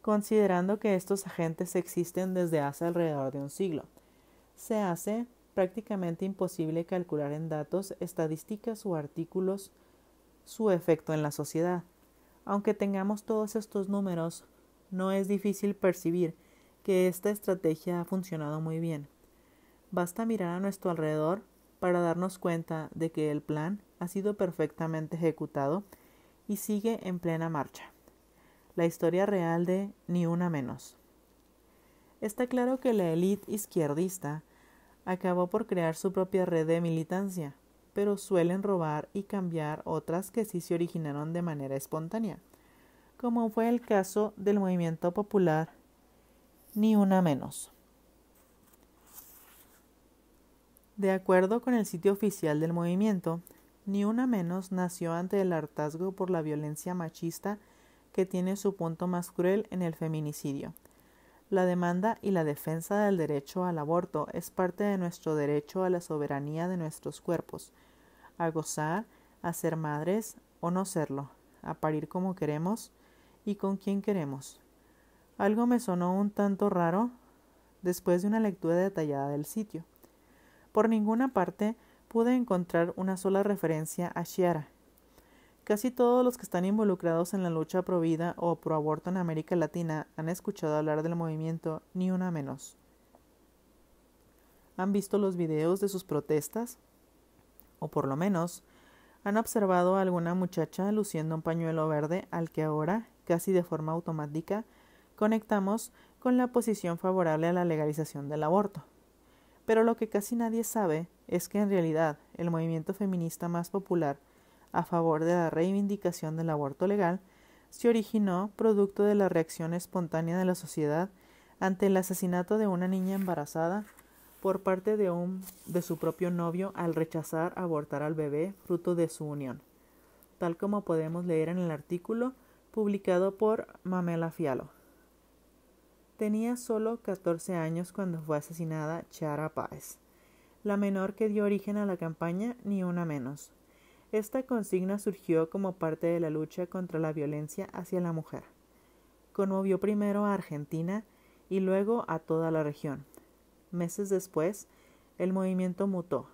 considerando que estos agentes existen desde hace alrededor de un siglo. Se hace prácticamente imposible calcular en datos, estadísticas o artículos su efecto en la sociedad. Aunque tengamos todos estos números, no es difícil percibir que esta estrategia ha funcionado muy bien. Basta mirar a nuestro alrededor para darnos cuenta de que el plan ha sido perfectamente ejecutado y sigue en plena marcha. La historia real de Ni Una Menos. Está claro que la élite izquierdista acabó por crear su propia red de militancia, pero suelen robar y cambiar otras que sí se originaron de manera espontánea, como fue el caso del movimiento popular Ni Una Menos. De acuerdo con el sitio oficial del movimiento, Ni Una Menos nació ante el hartazgo por la violencia machista que tiene su punto más cruel en el feminicidio. La demanda y la defensa del derecho al aborto es parte de nuestro derecho a la soberanía de nuestros cuerpos, a gozar, a ser madres o no serlo, a parir como queremos y con quien queremos. Algo me sonó un tanto raro después de una lectura detallada del sitio. Por ninguna parte pude encontrar una sola referencia a Chiara. Casi todos los que están involucrados en la lucha pro vida o pro aborto en América Latina han escuchado hablar del movimiento Ni Una Menos. ¿Han visto los videos de sus protestas? O por lo menos, ¿han observado a alguna muchacha luciendo un pañuelo verde al que ahora, casi de forma automática, conectamos con la posición favorable a la legalización del aborto? Pero lo que casi nadie sabe es que en realidad el movimiento feminista más popular a favor de la reivindicación del aborto legal se originó producto de la reacción espontánea de la sociedad ante el asesinato de una niña embarazada por parte de su propio novio al rechazar abortar al bebé fruto de su unión, tal como podemos leer en el artículo publicado por Mamela Fiallo. Tenía solo 14 años cuando fue asesinada Chiara Páez, la menor que dio origen a la campaña Ni Una Menos. Esta consigna surgió como parte de la lucha contra la violencia hacia la mujer. Conmovió primero a Argentina y luego a toda la región. Meses después, el movimiento mutó.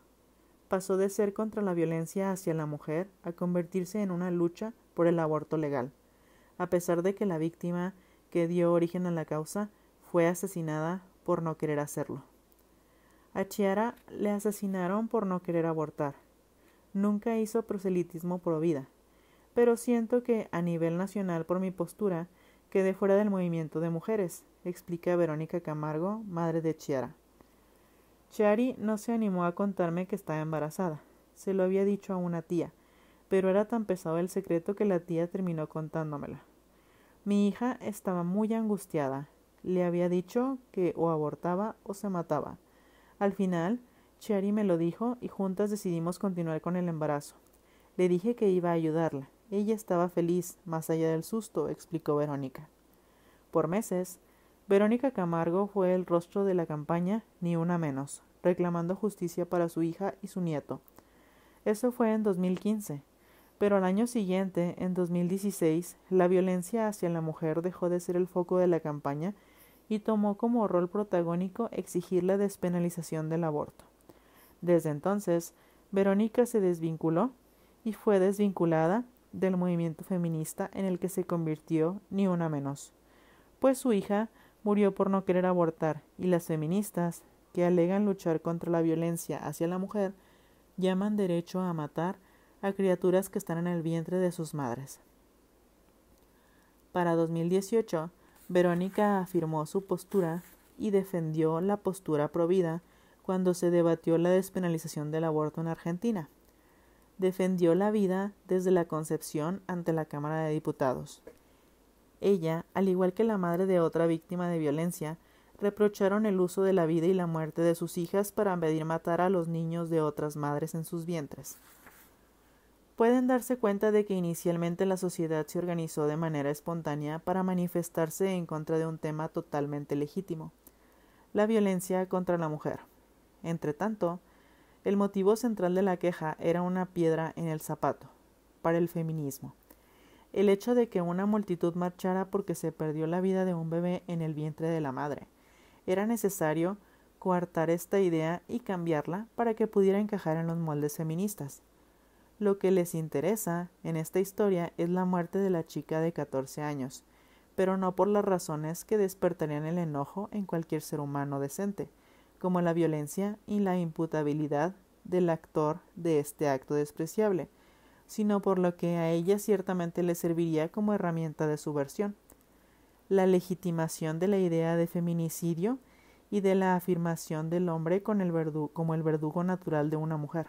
Pasó de ser contra la violencia hacia la mujer a convertirse en una lucha por el aborto legal, a pesar de que la víctima que dio origen a la causa fue asesinada por no querer hacerlo. A Chiara le asesinaron por no querer abortar. Nunca hizo proselitismo pro vida, pero siento que a nivel nacional por mi postura quedé fuera del movimiento de mujeres, explica Verónica Camargo, madre de Chiara. Chiari no se animó a contarme que estaba embarazada. Se lo había dicho a una tía, pero era tan pesado el secreto que la tía terminó contándomela. Mi hija estaba muy angustiada. Le había dicho que o abortaba o se mataba. Al final, Cherry me lo dijo y juntas decidimos continuar con el embarazo. Le dije que iba a ayudarla. Ella estaba feliz, más allá del susto, explicó Verónica. Por meses, Verónica Camargo fue el rostro de la campaña Ni Una Menos, reclamando justicia para su hija y su nieto. Eso fue en 2015, pero al año siguiente, en 2016, la violencia hacia la mujer dejó de ser el foco de la campaña y tomó como rol protagónico exigir la despenalización del aborto. Desde entonces, Verónica se desvinculó y fue desvinculada del movimiento feminista en el que se convirtió Ni Una Menos, pues su hija murió por no querer abortar y las feministas, que alegan luchar contra la violencia hacia la mujer, llaman derecho a matar a criaturas que están en el vientre de sus madres. Para 2018, Verónica afirmó su postura y defendió la postura provida cuando se debatió la despenalización del aborto en Argentina. Defendió la vida desde la concepción ante la Cámara de Diputados. Ella, al igual que la madre de otra víctima de violencia, reprocharon el uso de la vida y la muerte de sus hijas para pedir matar a los niños de otras madres en sus vientres. Pueden darse cuenta de que inicialmente la sociedad se organizó de manera espontánea para manifestarse en contra de un tema totalmente legítimo: la violencia contra la mujer. Entretanto, el motivo central de la queja era una piedra en el zapato para el feminismo: el hecho de que una multitud marchara porque se perdió la vida de un bebé en el vientre de la madre. Era necesario coartar esta idea y cambiarla para que pudiera encajar en los moldes feministas. Lo que les interesa en esta historia es la muerte de la chica de 14 años, pero no por las razones que despertarían el enojo en cualquier ser humano decente, como la violencia y la imputabilidad del actor de este acto despreciable, sino por lo que a ella ciertamente le serviría como herramienta de subversión: la legitimación de la idea de feminicidio y de la afirmación del hombre como el verdugo natural de una mujer.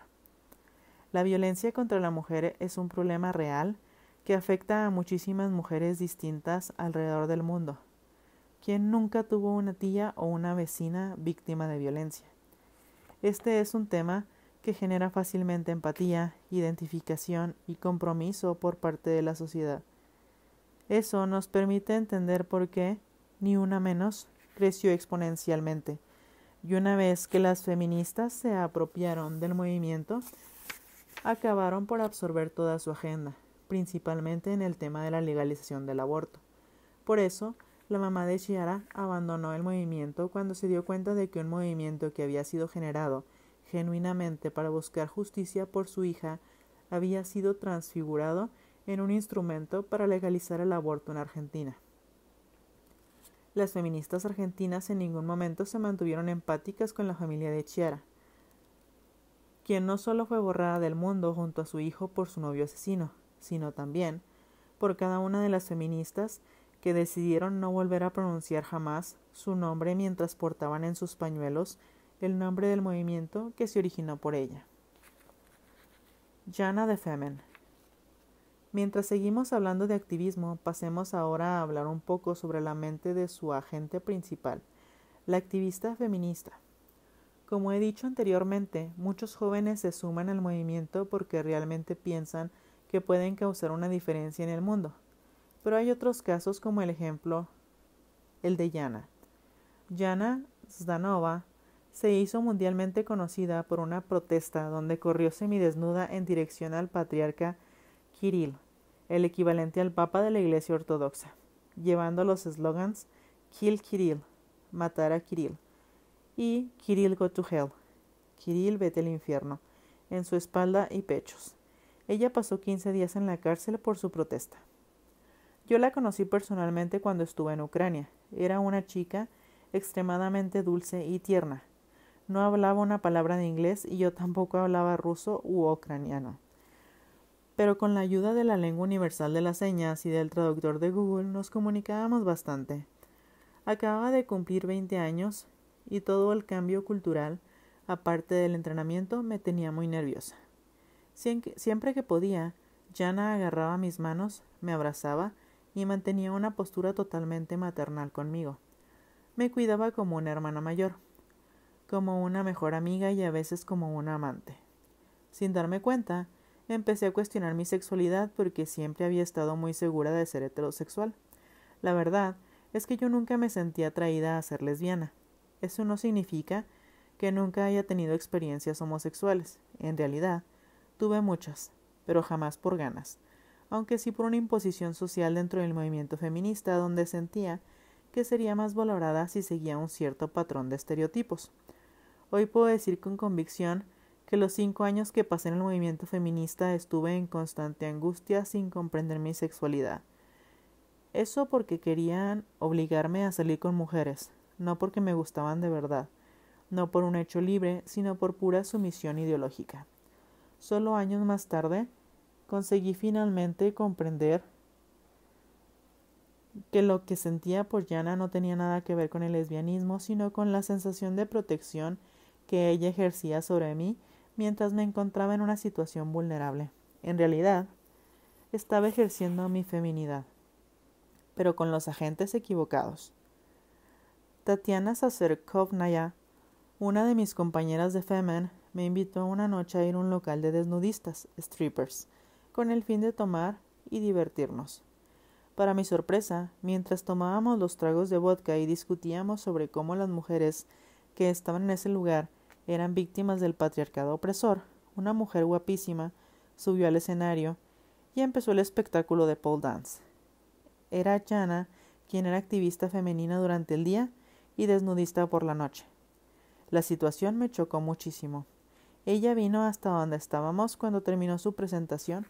La violencia contra la mujer es un problema real que afecta a muchísimas mujeres distintas alrededor del mundo. ¿Quién nunca tuvo una tía o una vecina víctima de violencia? Este es un tema que genera fácilmente empatía, identificación y compromiso por parte de la sociedad. Eso nos permite entender por qué Ni Una Menos creció exponencialmente, y una vez que las feministas se apropiaron del movimiento, acabaron por absorber toda su agenda, principalmente en el tema de la legalización del aborto. Por eso, la mamá de Chiara abandonó el movimiento cuando se dio cuenta de que un movimiento que había sido generado genuinamente para buscar justicia por su hija había sido transfigurado en un instrumento para legalizar el aborto en Argentina. Las feministas argentinas en ningún momento se mantuvieron empáticas con la familia de Chiara, quien no solo fue borrada del mundo junto a su hijo por su novio asesino, sino también por cada una de las feministas que decidieron no volver a pronunciar jamás su nombre mientras portaban en sus pañuelos el nombre del movimiento que se originó por ella. Jana de Femen. Mientras seguimos hablando de activismo, pasemos ahora a hablar un poco sobre la mente de su agente principal, la activista feminista. Como he dicho anteriormente, muchos jóvenes se suman al movimiento porque realmente piensan que pueden causar una diferencia en el mundo. Pero hay otros casos como el de Jana. Jana Zdanova se hizo mundialmente conocida por una protesta donde corrió semidesnuda en dirección al patriarca Kirill, el equivalente al papa de la Iglesia Ortodoxa, llevando los eslogans "Kill Kirill", matar a Kirill, y "Kirill go to hell", Kirill vete al infierno, en su espalda y pechos. Ella pasó 15 días en la cárcel por su protesta. Yo la conocí personalmente cuando estuve en Ucrania. Era una chica extremadamente dulce y tierna. No hablaba una palabra de inglés y yo tampoco hablaba ruso u ucraniano. Pero con la ayuda de la lengua universal de las señas y del traductor de Google nos comunicábamos bastante. Acababa de cumplir 20 años y todo el cambio cultural, aparte del entrenamiento, me tenía muy nerviosa. Siempre que podía, Jana agarraba mis manos, me abrazaba y mantenía una postura totalmente maternal conmigo. Me cuidaba como una hermana mayor, como una mejor amiga y a veces como una amante. Sin darme cuenta, empecé a cuestionar mi sexualidad porque siempre había estado muy segura de ser heterosexual. La verdad es que yo nunca me sentía atraída a ser lesbiana. Eso no significa que nunca haya tenido experiencias homosexuales. En realidad, tuve muchas, pero jamás por ganas, aunque sí por una imposición social dentro del movimiento feminista donde sentía que sería más valorada si seguía un cierto patrón de estereotipos. Hoy puedo decir con convicción que los 5 años que pasé en el movimiento feminista estuve en constante angustia sin comprender mi sexualidad. Eso porque querían obligarme a salir con mujeres, no porque me gustaban de verdad, no por un hecho libre, sino por pura sumisión ideológica. Solo años más tarde, conseguí finalmente comprender que lo que sentía por Jana no tenía nada que ver con el lesbianismo, sino con la sensación de protección que ella ejercía sobre mí mientras me encontraba en una situación vulnerable. En realidad, estaba ejerciendo mi feminidad, pero con los agentes equivocados. Tatiana Saserkovnaya, una de mis compañeras de Femen, me invitó una noche a ir a un local de desnudistas, strippers, con el fin de tomar y divertirnos. Para mi sorpresa, mientras tomábamos los tragos de vodka y discutíamos sobre cómo las mujeres que estaban en ese lugar eran víctimas del patriarcado opresor, una mujer guapísima subió al escenario y empezó el espectáculo de pole dance. Era Jana, quien era activista femenina durante el día y desnudista por la noche. La situación me chocó muchísimo. Ella vino hasta donde estábamos cuando terminó su presentación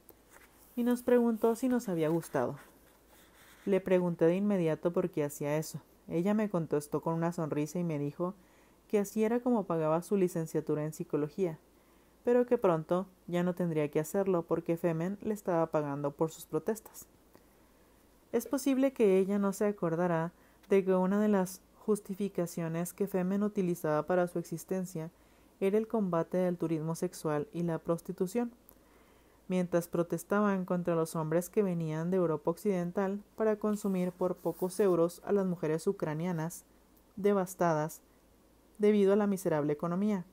y nos preguntó si nos había gustado. Le pregunté de inmediato por qué hacía eso. Ella me contestó con una sonrisa y me dijo que así era como pagaba su licenciatura en psicología, pero que pronto ya no tendría que hacerlo porque Femen le estaba pagando por sus protestas. Es posible que ella no se acordará de que una de las justificaciones que Femen utilizaba para su existencia era el combate del turismo sexual y la prostitución, mientras protestaban contra los hombres que venían de Europa Occidental para consumir por pocos euros a las mujeres ucranianas devastadas debido a la miserable economía.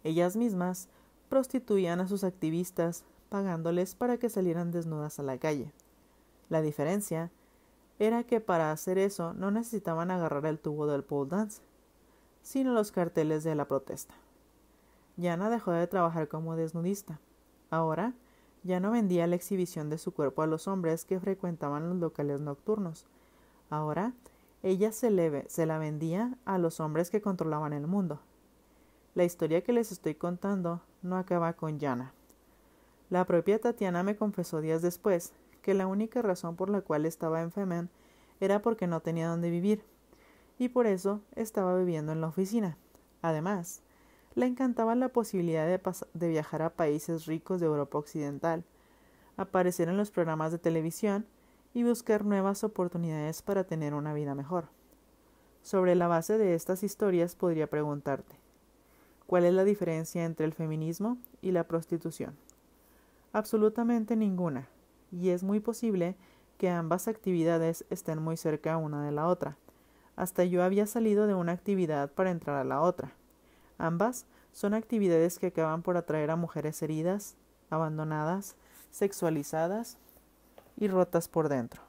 Ellas mismas prostituían a sus activistas pagándoles para que salieran desnudas a la calle. La diferencia era que para hacer eso no necesitaban agarrar el tubo del pole dance, sino los carteles de la protesta. Jana dejó de trabajar como desnudista. Ahora ya no vendía la exhibición de su cuerpo a los hombres que frecuentaban los locales nocturnos. Ahora ella se la vendía a los hombres que controlaban el mundo. La historia que les estoy contando no acaba con Jana. La propia Tatiana me confesó días después que la única razón por la cual estaba en Femen era porque no tenía dónde vivir, y por eso estaba viviendo en la oficina. Además, le encantaba la posibilidad de viajar a países ricos de Europa Occidental, aparecer en los programas de televisión y buscar nuevas oportunidades para tener una vida mejor. Sobre la base de estas historias podría preguntarte, ¿cuál es la diferencia entre el feminismo y la prostitución? Absolutamente ninguna, y es muy posible que ambas actividades estén muy cerca una de la otra. Hasta yo había salido de una actividad para entrar a la otra. Ambas son actividades que acaban por atraer a mujeres heridas, abandonadas, sexualizadas y rotas por dentro.